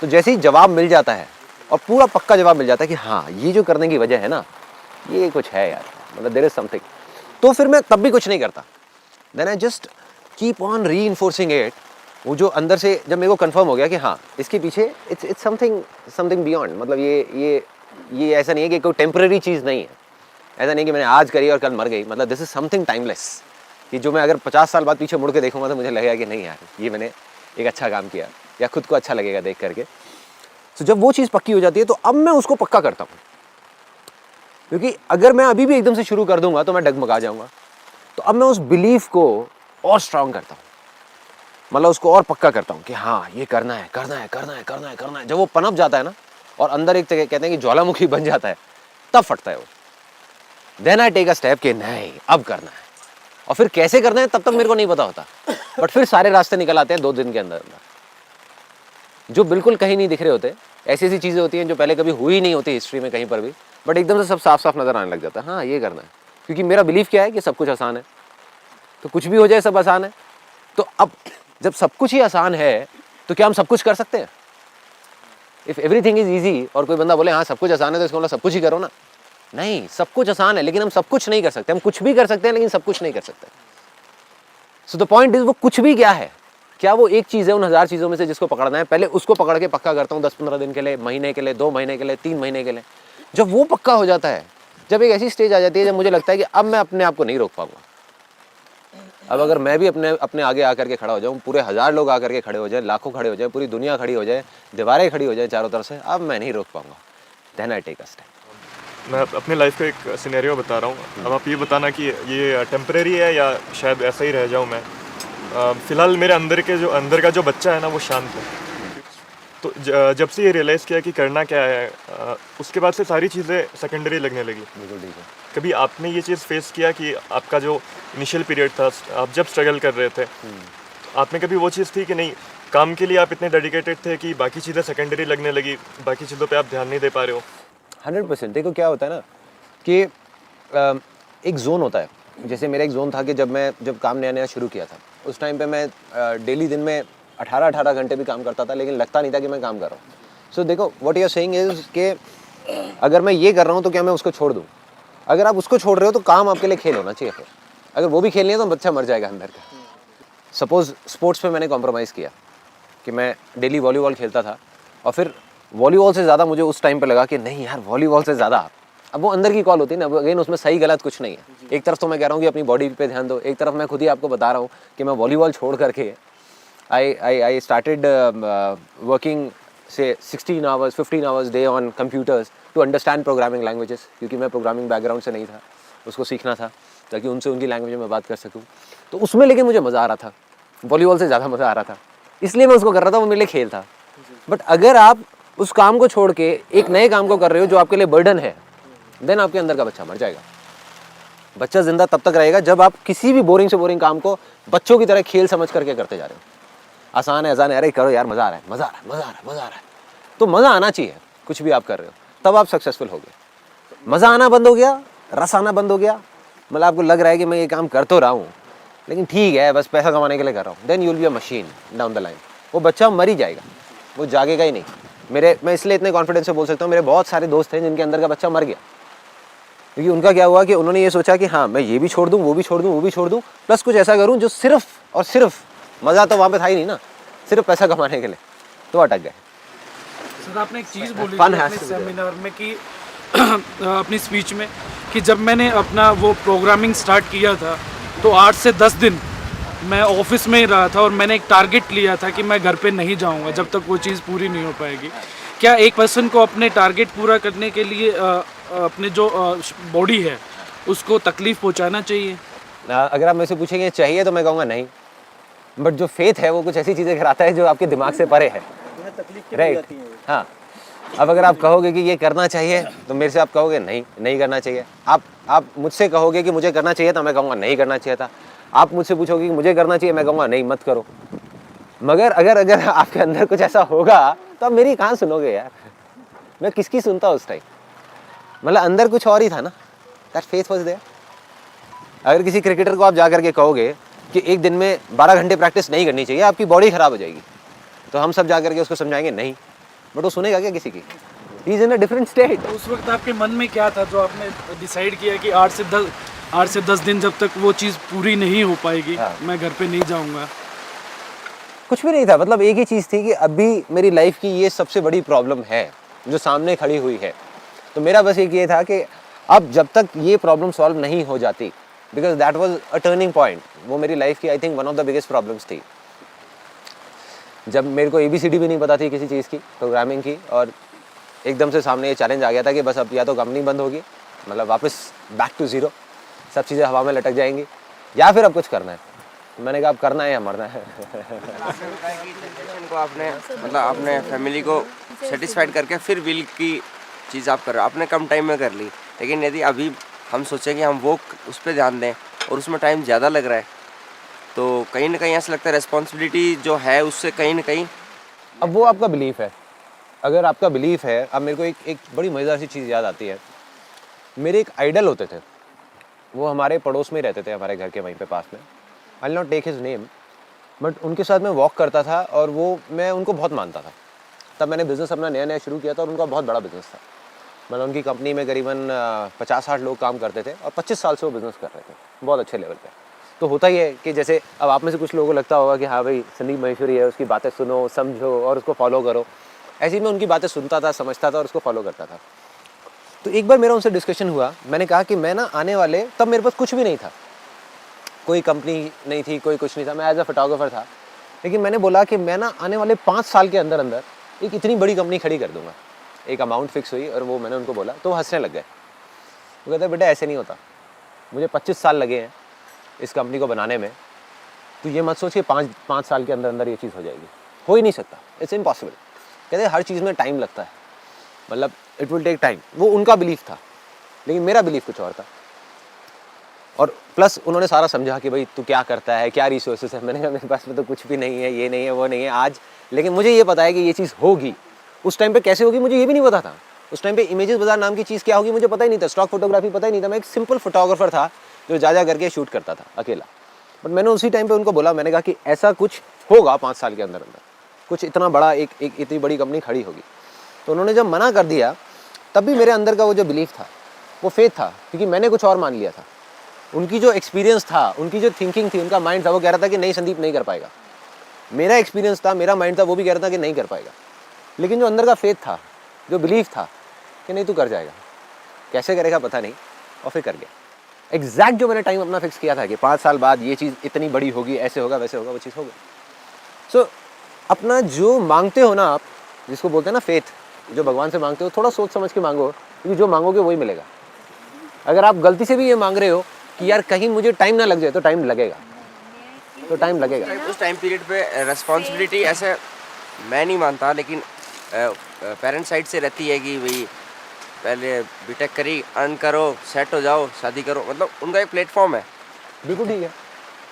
तो जैसे ही जवाब मिल जाता है और पूरा पक्का जवाब मिल जाता है कि हाँ ये जो करने की वजह है ना ये कुछ है यार, मतलब देयर इज समथिंग, तो फिर मैं तब भी कुछ नहीं करता। Then I just keep on reinforcing it. वो जो अंदर से जब मेरे को कंफर्म हो गया कि हाँ इसके पीछे इट्स समथिंग बियॉन्ड, मतलब ये ऐसा नहीं है कि कोई टेम्पररी चीज़ नहीं है, ऐसा नहीं कि मैंने आज करी और कल मर गई, मतलब दिस इज समथिंग टाइमलेस, कि जो मैं अगर 50 साल बाद पीछे मुड़ के देखूंगा तो मुझे लगेगा कि नहीं यार ये मैंने एक अच्छा काम किया, या खुद को अच्छा लगेगा देख करके। तो जब वो चीज़ पक्की हो जाती है तो अब मैं उसको पक्का करता हूँ, क्योंकि अगर मैं अभी भी एकदम से शुरू कर दूंगा तो मैं डगमगा जाऊंगा। तो अब मैं उस बिलीफ को और स्ट्रांग करता हूँ, मतलब उसको और पक्का करता हूँ कि हाँ ये करना है करना है करना है करना है करना है। जब वो पनप जाता है ना और अंदर एक कहते हैं कि ज्वालामुखी बन जाता है, तब फटता है वो। Then I take a step कि नहीं अब करना है, और फिर कैसे करना है तब तक मेरे को नहीं पता होता, बट फिर सारे रास्ते निकल आते हैं 2 दिन के अंदर अंदर, जो बिल्कुल कहीं नहीं दिख रहे होते। ऐसी ऐसी चीज़ें होती हैं जो पहले कभी हुई नहीं होती हिस्ट्री में कहीं पर भी, बट एकदम से सब साफ साफ नजर आने लग जाता है। हाँ ये करना है, क्योंकि मेरा बिलीफ क्या है कि सब कुछ आसान है, तो कुछ भी हो जाए सब आसान है। तो अब जब सब कुछ ही आसान है तो क्या हम सब कुछ कर सकते हैं? इफ एवरीथिंग इज ईजी और कोई बंदा बोले हाँ सब कुछ आसान है तो इसको मतलब सब कुछ ही करो ना, नहीं, सब कुछ आसान है लेकिन हम सब कुछ नहीं कर सकते। हम कुछ भी कर सकते हैं लेकिन सब कुछ नहीं कर सकते। सो द पॉइंट इज वो कुछ भी क्या है, क्या वो एक चीज़ है उन 1000 चीज़ों में से जिसको पकड़ना है? पहले उसको पकड़ के पक्का करता हूँ 10-15 दिन के लिए, महीने के लिए, 2 महीने के लिए, 3 महीने के लिए। जब वो पक्का हो जाता है, जब एक ऐसी स्टेज आ जाती है जब मुझे लगता है कि अब मैं अपने आप को नहीं रोक पाऊंगा, अब अगर मैं भी अपने आगे आकर के खड़ा हो जाऊँ, पूरे 1000 लोग आकर के खड़े हो जाए, लाखों खड़े हो जाए, पूरी दुनिया खड़ी हो जाए, दीवारें खड़ी हो जाए चारों तरफ से, अब मैं नहीं रोक पाऊंगा। Then I take a step. मैं अपने लाइफ का एक सिनेरियो बता रहा हूँ, अब आप ये बताना कि ये टेम्परेरी है या शायद ऐसा ही रह जाऊँ मैं। फ़िलहाल मेरे अंदर का जो बच्चा है ना वो शांत है। तो जब से ये रियलाइज़ किया कि करना क्या है, उसके बाद से सारी चीज़ें सेकेंडरी लगने लगी। बिल्कुल ठीक है। कभी आपने ये चीज़ फेस किया कि आपका जो इनिशियल पीरियड था, आप जब स्ट्रगल कर रहे थे, आप में कभी वो चीज़ थी कि नहीं, काम के लिए आप इतने डेडिकेटेड थे कि बाकी चीज़ें सेकेंडरी लगने लगी, बाकी चीज़ों पे आप ध्यान नहीं दे पा रहे हो? 100%। देखो क्या होता है ना कि एक जोन होता है। जैसे मेरा एक जोन था कि जब काम नया नया शुरू किया था, उस टाइम पे मैं डेली दिन में 18 घंटे भी काम करता था, लेकिन लगता नहीं था कि मैं काम कर रहा हूँ। सो देखो, what you are saying is कि अगर मैं ये कर रहा हूँ तो क्या मैं उसको छोड़ दूँ? अगर आप उसको छोड़ रहे हो तो काम आपके लिए खेल होना चाहिए। फिर अगर वो भी खेल नहीं है तो बच्चा मर जाएगा अंदर का। सपोज स्पोर्ट्स पे मैंने कॉम्प्रोमाइज़ किया कि मैं डेली वॉलीबॉल खेलता था, और फिर वॉलीबॉल से ज़्यादा मुझे उस टाइम पे लगा कि नहीं यार, वॉलीबॉल से ज़्यादा, अब वो अंदर की कॉल होती है ना। अब अगेन उसमें सही गलत कुछ नहीं है। एक तरफ तो मैं कह रहा हूँ कि अपनी बॉडी पे ध्यान दो, एक तरफ मैं खुद ही आपको बता रहा हूँ कि मैं वॉलीबॉल छोड़ करके आई स्टार्टेड वर्किंग से 16 hours 15 hours day on computers to understand programming languages, क्योंकि मैं प्रोग्रामिंग बैकग्राउंड से नहीं था, उसको सीखना था ताकि उनसे उनकी लैंग्वेज में बात कर सकूँ। तो उसमें लेकिन मुझे मज़ा आ रहा था, वॉलीबॉल से ज़्यादा मज़ा आ रहा था, इसलिए मैं उसको कर रहा था, वो मेरे लिए खेल था। बट अगर आप उस काम को छोड़ के एक नए काम को कर रहे हो जो आपके लिए बर्डन है, देन आपके अंदर का बच्चा मर जाएगा। बच्चा जिंदा तब तक रहेगा जब आप किसी भी बोरिंग से बोरिंग काम को बच्चों की तरह खेल समझ करके करते जा रहे हो। आसान है, आसान है, अरे करो यार, मज़ा आ रहा है, मज़ा आ रहा है, मज़ा आ रहा है, मज़ा आ रहा है। तो मज़ा आना चाहिए कुछ भी आप कर रहे हो, तब आप सक्सेसफुल हो गए। मज़ा आना बंद हो गया, रस आना बंद हो गया, मतलब आपको लग रहा है कि मैं ये काम कर तो रहा हूँ लेकिन ठीक है, बस पैसा कमाने के लिए कर रहा हूँ, then you will be a machine down the line. वो बच्चा मर ही जाएगा, वो जागेगा ही नहीं। मैं इसलिए इतने कॉन्फिडेंस से बोल सकता हूँ, मेरे बहुत सारे दोस्त हैं जिनके अंदर का बच्चा मर गया, क्योंकि उनका क्या हुआ कि उन्होंने ये सोचा कि हाँ, मैं ये भी छोड़ दूँ, वो भी छोड़ दूँ, वो भी छोड़ दूँ, प्लस कुछ ऐसा करूँ जो सिर्फ और सिर्फ, मज़ा तो वहाँ पे था ही नहीं ना, सिर्फ पैसा कमाने के लिए, तो अटक गए। सर, आपने एक चीज़ बोली थी अपने सेमिनार में कि अपनी स्पीच में कि जब मैंने अपना वो प्रोग्रामिंग स्टार्ट किया था तो 8 से 10 दिन मैं ऑफिस में ही रहा था, और मैंने एक टारगेट लिया था कि मैं घर पे नहीं जाऊंगा जब तक वो चीज़ पूरी नहीं हो पाएगी। क्या एक पर्सन को अपने टारगेट पूरा करने के लिए अपने जो बॉडी है उसको तकलीफ़ पहुंचाना चाहिए? अगर आप मुझसे पूछेंगे चाहिए तो मैं कहूँगा नहीं, बट जो फेथ है वो कुछ ऐसी चीज़ें कराता है जो आपके दिमाग से परे है, राइट? हाँ, अब अगर आप कहोगे कि ये करना चाहिए तो मेरे से आप कहोगे नहीं, नहीं करना चाहिए। आप मुझसे कहोगे कि मुझे करना चाहिए तो मैं कहूँगा नहीं करना चाहिए था। आप मुझसे पूछोगे कि मुझे करना चाहिए, मैं कहूँगा नहीं, मत करो। मगर अगर आपके अंदर कुछ ऐसा होगा तो आप मेरी कहाँ सुनोगे यार? मैं किसकी सुनता उस टाइम? मतलब अंदर कुछ और ही था ना, दैट फेथ वाज देयर। अगर किसी क्रिकेटर को आप जा करके कहोगे कि एक दिन में 12 घंटे प्रैक्टिस नहीं करनी चाहिए, आपकी बॉडी खराब हो जाएगी, तो हम सब जा करके उसको समझाएंगे नहीं, बट वो सुनेगा क्या किसी की? He is in a different state. उस वक्त आपके मन में क्या था जो आपने डिसाइड किया कि 8 से 10 दिन जब तक वो चीज़ पूरी नहीं हो पाएगी, हाँ, मैं घर पे नहीं जाऊंगा? कुछ भी नहीं था, मतलब एक ही चीज़ थी कि अभी मेरी लाइफ की ये सबसे बड़ी प्रॉब्लम है जो सामने खड़ी हुई है। तो मेरा बस एक ये था कि अब जब तक ये प्रॉब्लम सॉल्व नहीं हो जाती, because that was a turning point, वो मेरी लाइफ की I think one of the biggest problems थी। जब मेरे को ABCD भी नहीं पता थी किसी चीज़ की, प्रोग्रामिंग की, और एकदम से सामने ये चैलेंज आ गया था कि बस अब या तो कंपनी बंद होगी, मतलब वापस बैक टू ज़ीरो, सब चीज़ें हवा में लटक जाएंगी, या फिर अब कुछ करना है। मैंने कहा अब करना है या मरना है। को आपने मतलब अपने फैमिली को सेटिस्फाइड करके फिर विल की चीज़ आप कर रहे हो, आपने कम टाइम में कर ली, लेकिन यदि अभी हम सोचें कि हम वो उस पर ध्यान दें और उसमें टाइम ज़्यादा लग रहा है, तो कहीं ना कहीं ऐसा लगता है रिस्पॉन्सिबिलिटी जो है उससे कहीं ना कहीं। अब वो आपका बिलीफ है, अगर आपका बिलीफ है। अब मेरे को एक बड़ी मज़ेदार सी चीज़ याद आती है। मेरे एक आइडल होते थे, वो हमारे पड़ोस में ही रहते थे, हमारे घर के वहीं पे पास में। I will not take his name, but उनके साथ मैं वॉक करता था और मैं उनको बहुत मानता था। तब मैंने बिज़नेस अपना नया नया शुरू किया था और उनका बहुत बड़ा बिज़नेस था। मतलब उनकी कंपनी में करीबन 50-60 लोग काम करते थे और 25 साल से वो बिज़नेस कर रहे थे, बहुत अच्छे लेवल पे। तो होता ही है कि जैसे अब आप में से कुछ लोगों को लगता होगा कि हाँ भाई संदीप महेश्वरी है, उसकी बातें सुनो, समझो और उसको फॉलो करो। ऐसे ही मैं उनकी बातें सुनता था, समझता था और उसको फॉलो करता था। तो एक बार मेरा उनसे डिस्कशन हुआ, मैंने कहा कि मैं ना आने वाले, तब मेरे पास कुछ भी नहीं था, कोई कंपनी नहीं थी, कोई कुछ नहीं था, मैं एज अ फोटोग्राफर था। लेकिन मैंने बोला कि मैं ना आने वाले 5 साल के अंदर अंदर एक इतनी बड़ी कंपनी खड़ी कर दूंगा। एक अमाउंट फिक्स हुई और वो मैंने उनको बोला, तो हंसने लग गए। वो कहते बेटा ऐसे नहीं होता, मुझे 25 साल लगे हैं इस कंपनी को बनाने में, तो ये मत सोचिए 5 साल के अंदर अंदर ये चीज़ हो जाएगी, हो ही नहीं सकता, इट्स इम्पॉसिबल। कहते हर चीज़ में टाइम लगता है, मतलब इट विल टेक टाइम। वो उनका बिलीफ था, लेकिन मेरा बिलीफ कुछ और था। और प्लस उन्होंने सारा समझा कि भाई तू क्या करता है, क्या रिसोर्सेस है। मैंने कहा मेरे पास में तो कुछ भी नहीं है, ये नहीं है, वो नहीं है आज, लेकिन मुझे ये पता है कि ये चीज़ होगी। उस टाइम पे कैसे होगी मुझे ये भी नहीं पता था। उस टाइम पे इमेजेस बाजार नाम की चीज़ क्या होगी मुझे पता ही नहीं था, स्टॉक फोटोग्राफी पता ही नहीं था। मैं एक सिंपल फोटोग्राफर था जो जा करके शूट करता था अकेला। बट मैंने उसी टाइम पे उनको बोला, मैंने कहा कि ऐसा कुछ होगा 5 साल के अंदर अंदर, कुछ इतना बड़ा एक इतनी बड़ी कंपनी खड़ी होगी। तो उन्होंने जब मना कर दिया तब भी मेरे अंदर का वो जो बिलीफ था, वो फेथ था, क्योंकि मैंने कुछ और मान लिया था। उनकी जो एक्सपीरियंस था, उनकी जो थिंकिंग थी, उनका माइंड था, वो कह रहा था कि नहीं संदीप नहीं कर पाएगा। मेरा एक्सपीरियंस था, मेरा माइंड था, वो भी कह रहा था कि नहीं कर पाएगा। लेकिन जो अंदर का फेथ था, जो बिलीफ था कि नहीं तू कर जाएगा, कैसे करेगा पता नहीं, और फिर कर गया। एग्जैक्ट जो मैंने टाइम अपना फिक्स किया था कि 5 साल बाद ये चीज़ इतनी बड़ी होगी, ऐसे होगा वैसे होगा, वो चीज़ हो गई। सो अपना जो मांगते हो ना आप, जिसको बोलते हैं ना फेथ, जो भगवान से मांगते हो, थोड़ा सोच समझ के मांगो, क्योंकि जो मांगोगे वही मिलेगा। अगर आप गलती से भी ये मांग रहे हो कि यार कहीं मुझे टाइम ना लग जाए, तो टाइम लगेगा, तो टाइम लगेगा। उस टाइम पीरियड पे रिस्पॉन्सिबिलिटी ऐसे मैं नहीं मानता, लेकिन पेरेंट्स साइड से रहती है कि भाई पहले बीटेक करी, अर्न करो, सेट हो जाओ, शादी करो, मतलब उनका एक प्लेटफॉर्म है। बिल्कुल ठीक है।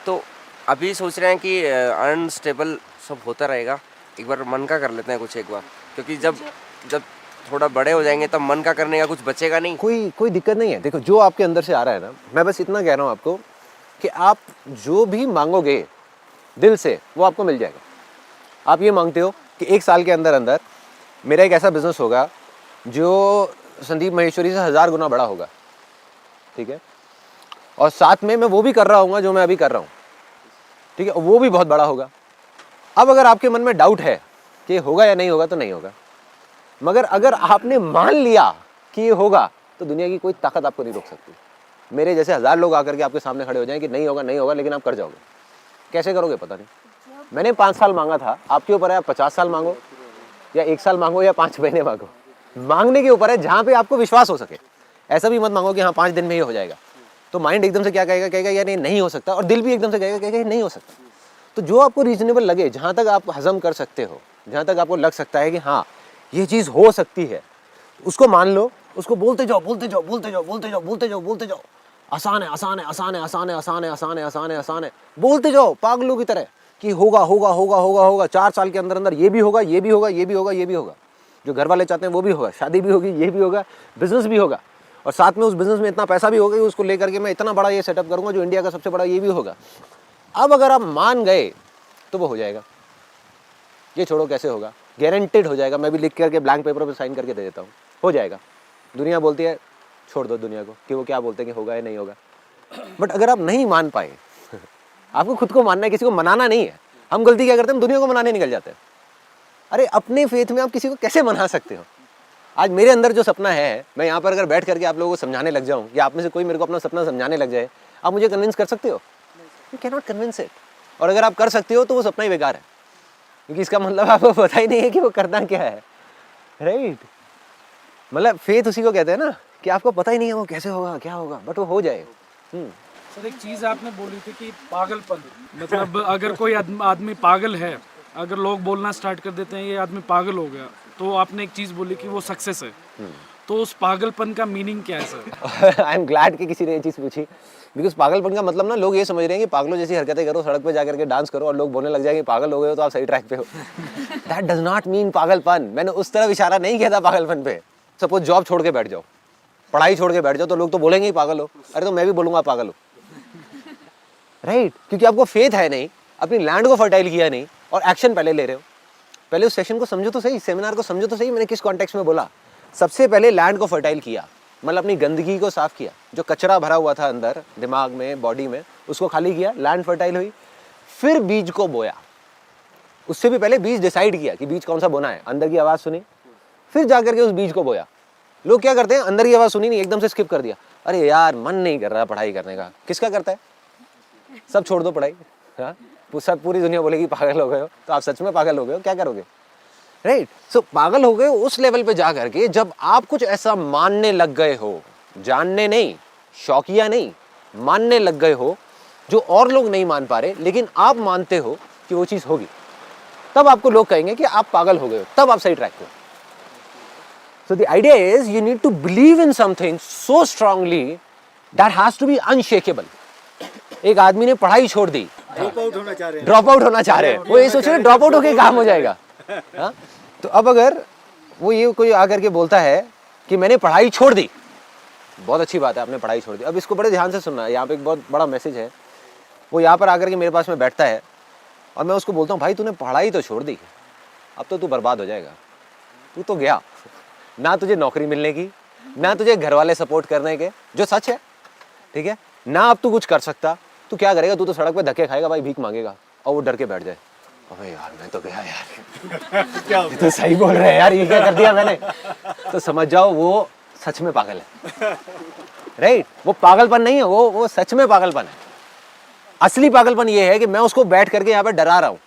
तो अभी सोच रहे हैं कि अनस्टेबल सब होता रहेगा, एक बार मन का कर लेते हैं कुछ एक बार, क्योंकि जब थोड़ा बड़े हो जाएंगे तब मन का करने का कुछ बचेगा नहीं। कोई दिक्कत नहीं है। देखो जो आपके अंदर से आ रहा है ना, मैं बस इतना कह रहा हूँ आपको कि आप जो भी मांगोगे दिल से वो आपको मिल जाएगा। आप ये मांगते हो कि 1 साल के अंदर अंदर मेरा एक ऐसा बिजनेस होगा जो संदीप महेश्वरी से 1000 गुना बड़ा होगा, ठीक है, और साथ में मैं वो भी कर रहा हूँ जो मैं अभी कर रहा हूँ, ठीक है, वो भी बहुत बड़ा होगा। अब अगर आपके मन में डाउट है कि ये होगा या नहीं होगा, तो नहीं होगा। मगर अगर आपने मान लिया कि ये होगा, तो दुनिया की कोई ताकत आपको नहीं रोक सकती। मेरे जैसे 1000 लोग आकर के आपके सामने खड़े हो जाएं कि नहीं होगा नहीं होगा, लेकिन आप कर जाओगे। कैसे करोगे पता नहीं। मैंने 5 साल मांगा था, आपके ऊपर है, आप 50 साल मांगो या 1 साल मांगो या 5 महीने मांगो, मांगने के ऊपर है, जहाँ पे आपको विश्वास हो सके। ऐसा भी मत मांगो कि हाँ 5 दिन में ही हो जाएगा, तो माइंड एकदम से क्या कहेगा यार ये नहीं हो सकता, और दिल भी एकदम से कहेगा नहीं हो सकता। तो जो आपको रीजनेबल लगे, जहाँ तक आप हजम कर सकते हो, जहाँ तक आपको लग सकता है कि हाँ ये चीज़ हो सकती है, उसको मान लो, उसको बोलते जाओ बोलते जाओ बोलते जाओ बोलते जाओ बोलते जाओ बोलते जाओ। आसान है आसान है आसान है आसान है आसान है आसान है आसान है आसान है, बोलते जाओ पागलों की तरह कि होगा होगा होगा होगा होगा। 4 साल के अंदर अंदर ये भी होगा, ये भी होगा, ये भी होगा, ये भी होगा। जो घर वाले चाहते हैं वो भी होगा, शादी भी होगी, ये भी होगा, बिजनेस भी होगा, और साथ में उस बिजनेस में इतना पैसा भी होगा कि उसको लेकर के मैं इतना बड़ा ये सेटअप करूंगा जो इंडिया का सबसे बड़ा ये भी होगा। अब अगर आप मान गए तो वो हो जाएगा। ये छोड़ो कैसे होगा, गारंटेड हो जाएगा। मैं भी लिख करके ब्लैंक पेपर पर साइन करके दे देता हूँ, हो जाएगा। दुनिया बोलती है छोड़ दो दुनिया को कि वो क्या बोलते हैं कि होगा या नहीं होगा। बट अगर आप नहीं मान पाए, आपको खुद को मानना है, किसी को मनाना नहीं है। हम गलती क्या करते हैं, हम दुनिया को मनाने निकल जाते हैं। अरे अपने फेथ में आप किसी को कैसे मना सकते हो। आज मेरे अंदर जो सपना है, मैं यहाँ पर अगर बैठ करके आप लोगों को समझाने लग जाऊँ, या आप में से कोई मेरे को अपना सपना समझाने लग जाए, आप मुझे कन्विंस कर सकते हो? You can not convince it. और अगर आप कर सकते हो तो वो सपना ही बेकार है, क्योंकि इसका मतलब आपको पता ही नहीं है कि वो करना क्या है, राइट। मतलब फेथ उसी को कहते हैं ना कि आपको पता ही नहीं है वो कैसे होगा क्या होगा, बट वो हो जाए। सर एक चीज़ आपने बोली थी कि पागलपन, मतलब अगर कोई आदमी पागल है, अगर लोग बोलना स्टार्ट कर देते हैं ये आदमी पागल हो गया, तो आपने एक चीज़ बोली कि वो सक्सेस है। तो उस पागलपन का मीनिंग क्या है सर? आई एम ग्लैड कि किसी ने ये चीज़ पूछी, बिकॉज पागलपन का मतलब ना लोग ये समझ रहे हैं कि पागलों जैसी हरकतें करो, सड़क पे जाकर के डांस करो और लोग बोलने लग जाएंगे पागल हो गए हो तो आप सही ट्रैक पे हो। दैट डज नॉट मीन पागलपन। मैंने उस तरफ इशारा नहीं किया था पागलपन पे। सपोज जॉब छोड़ के बैठ जाओ, पढ़ाई छोड़ के बैठ जाओ, तो लोग तो बोलेंगे ही पागल हो। अरे तो मैं भी बोलूँगा पागल हो, राइट, क्योंकि आपको फेथ है नहीं, अपनी लैंड को फर्टाइल किया नहीं, और एक्शन पहले ले रहे हो। पहले उस सेशन को समझो तो सही, सेमिनार को समझो तो सही, मैंने किस कॉन्टेक्स्ट में बोला। सबसे पहले लैंड को फर्टाइल किया, मतलब अपनी गंदगी को साफ किया, जो कचरा भरा हुआ था अंदर दिमाग में बॉडी में, उसको खाली किया, लैंड फर्टाइल हुई। फिर बीज को बोया। उससे भी पहले बीज डिसाइड किया कि बीज कौन सा बोना है, अंदर की आवाज़ सुनी, फिर जाकर के उस बीज को बोया। लोग क्या करते हैं, अंदर की आवाज़ सुनी नहीं, एकदम से स्किप कर दिया। अरे यार मन नहीं कर रहा पढ़ाई करने का। किसका करता है? सब छोड़ दो पढ़ाई। हाँ, सब पूरी दुनिया बोलेगी पागल हो गए हो, तो आप सच में पागल हो गए हो, क्या करोगे, राइट। सो पागल हो गए उस लेवल पे जा करके जब आप कुछ ऐसा मानने लग गए हो, जानने नहीं, शौकिया नहीं, मानने लग गए हो जो और लोग नहीं मान पा रहे, लेकिन आप मानते हो कि वो चीज़ होगी। तब आपको लोग कहेंगे कि आप पागल हो गए हो, तब आप सही ट्रैक पे हो। So the idea is you need to believe in something so strongly that has to be unshakable. एक आदमी ने पढ़ाई छोड़ दी, ड्रॉप आउट होना चाह रहे हैं, वो ये सोच रहे हैं ड्रॉप आउट होके काम हो जाएगा। हाँ? तो अब अगर वो ये कोई आकर के बोलता है कि मैंने पढ़ाई छोड़ दी, बहुत अच्छी बात है आपने पढ़ाई छोड़ दी। अब इसको बड़े ध्यान से सुनना है, यहाँ पे एक बहुत बड़ा मैसेज है। वो यहाँ पर आकर के मेरे पास में बैठता है और मैं उसको बोलता हूँ भाई तूने पढ़ाई तो छोड़ दी, अब तो तू बर्बाद हो जाएगा, तू तो गया, ना तुझे नौकरी मिलने की, ना तुझे घर वाले सपोर्ट करने के, जो सच है, ठीक है, ना अब तू कुछ कर सकता, तू क्या करेगा, तू तो सड़क पे धक्के खाएगा भाई, भीख मांगेगा, और वो डर के बैठ जाए, अबे यार मैं तो गया यार, तो सही बोल रहे हैं यार, ये क्या कर दिया मैंने, तो समझ जाओ वो सच में पागल है, राइट? वो पागलपन नहीं है, वो सच में पागलपन है। असली पागलपन ये है कि मैं उसको बैठ करके यहाँ पे डरा रहा हूँ,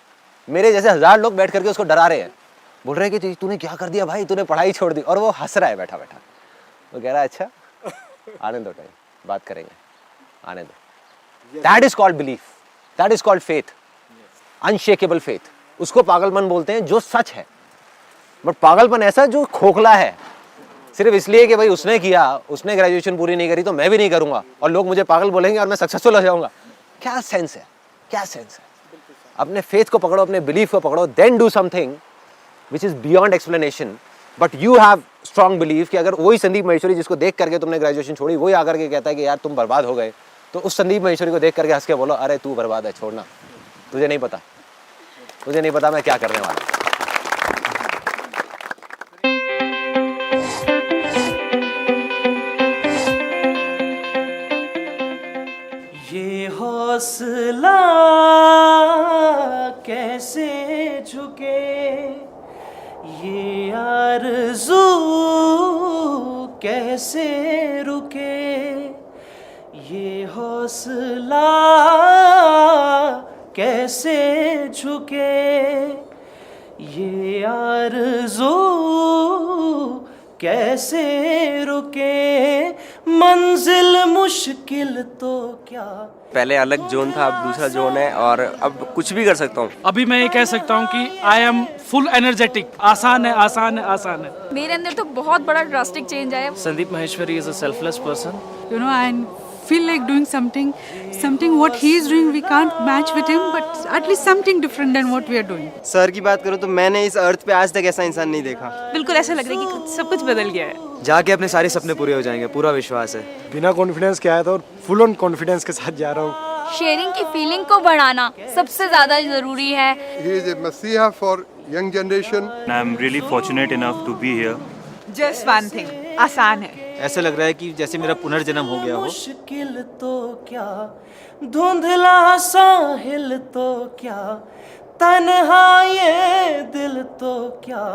मेरे जैसे 1000 लोग बैठ करके उसको डरा रहे हैं, बोल रहे हैं कि तूने क्या कर दिया भाई, तूने पढ़ाई छोड़ दी, और वो हंस रहा है बैठा बैठा। वो कह रहा है अच्छा आने दो, टाइम बात करेंगे, आने दो। That is called belief, that is called faith, unshakeable faith. उसको पागलपन बोलते हैं जो सच है। बट पागलपन ऐसा जो खोखला है, सिर्फ इसलिए कि भाई उसने किया, उसने ग्रेजुएशन पूरी नहीं करी तो मैं भी नहीं करूंगा और लोग मुझे पागल बोलेंगे और मैं सक्सेसफुल हो जाऊंगा। क्या सेंस है, क्या सेंस है? अपने फेथ को पकड़ो, अपने बिलीफ को पकड़ो, then do something which is beyond explanation, but you have strong belief कि अगर वही संदीप महेश्वरी जिसको देख करके तुमने ग्रेजुएशन छोड़ी, वही आकर के कहता है कि यार तुम बर्बाद हो गए, तो उस संदीप महेश्वरी को देख करके हंस के बोलो अरे तू बर्बाद है, छोड़ना, तुझे नहीं पता, तुझे नहीं पता मैं क्या करने वाला। ये हौसला कैसे झुके, ये आरज़ू कैसे रुके, ये हौसला कैसे झुके, ये आरज़ू कैसे रुके, मंजिल मुश्किल तो क्या। पहले अलग जोन था, अब दूसरा जोन है और अब कुछ भी कर सकता हूँ। अभी मैं ये कह सकता हूँ कि आई एम फुल एनर्जेटिक। आसान है, आसान है, आसान है। मेरे अंदर तो बहुत बड़ा ड्रास्टिक चेंज आया। Sandeep Maheshwari is a selfless person, you know, and feel like doing something what he is doing, we can't match with him, but at least something different than what we are doing. Sir की बात करूँ तो मैंने इस अर्थ पे आज तक ऐसा इंसान नहीं देखा। बिल्कुल ऐसा लग रहा है कि सब कुछ बदल गया है। जाके अपने सारे सपने पूरे हो जाएंगे, पूरा विश्वास है। बिना कॉन्फिडेंस के आया था और फुल ऑन कॉन्फिडेंस के साथ जा रहा हूँ। शेयरिंग की फीलिंग को बढ़ाना सबसे ज्यादा जरूरी है। He is a messiah for young generation. I am really fortunate enough to be here. Just one thing, आसान है। ऐसा लग रहा है कि जैसे मेरा पुनर्जन्म हो गया हो। मुश्किल तो क्या, धुंधला साहिल तो क्या, तन्हा ये दिल तो क्या,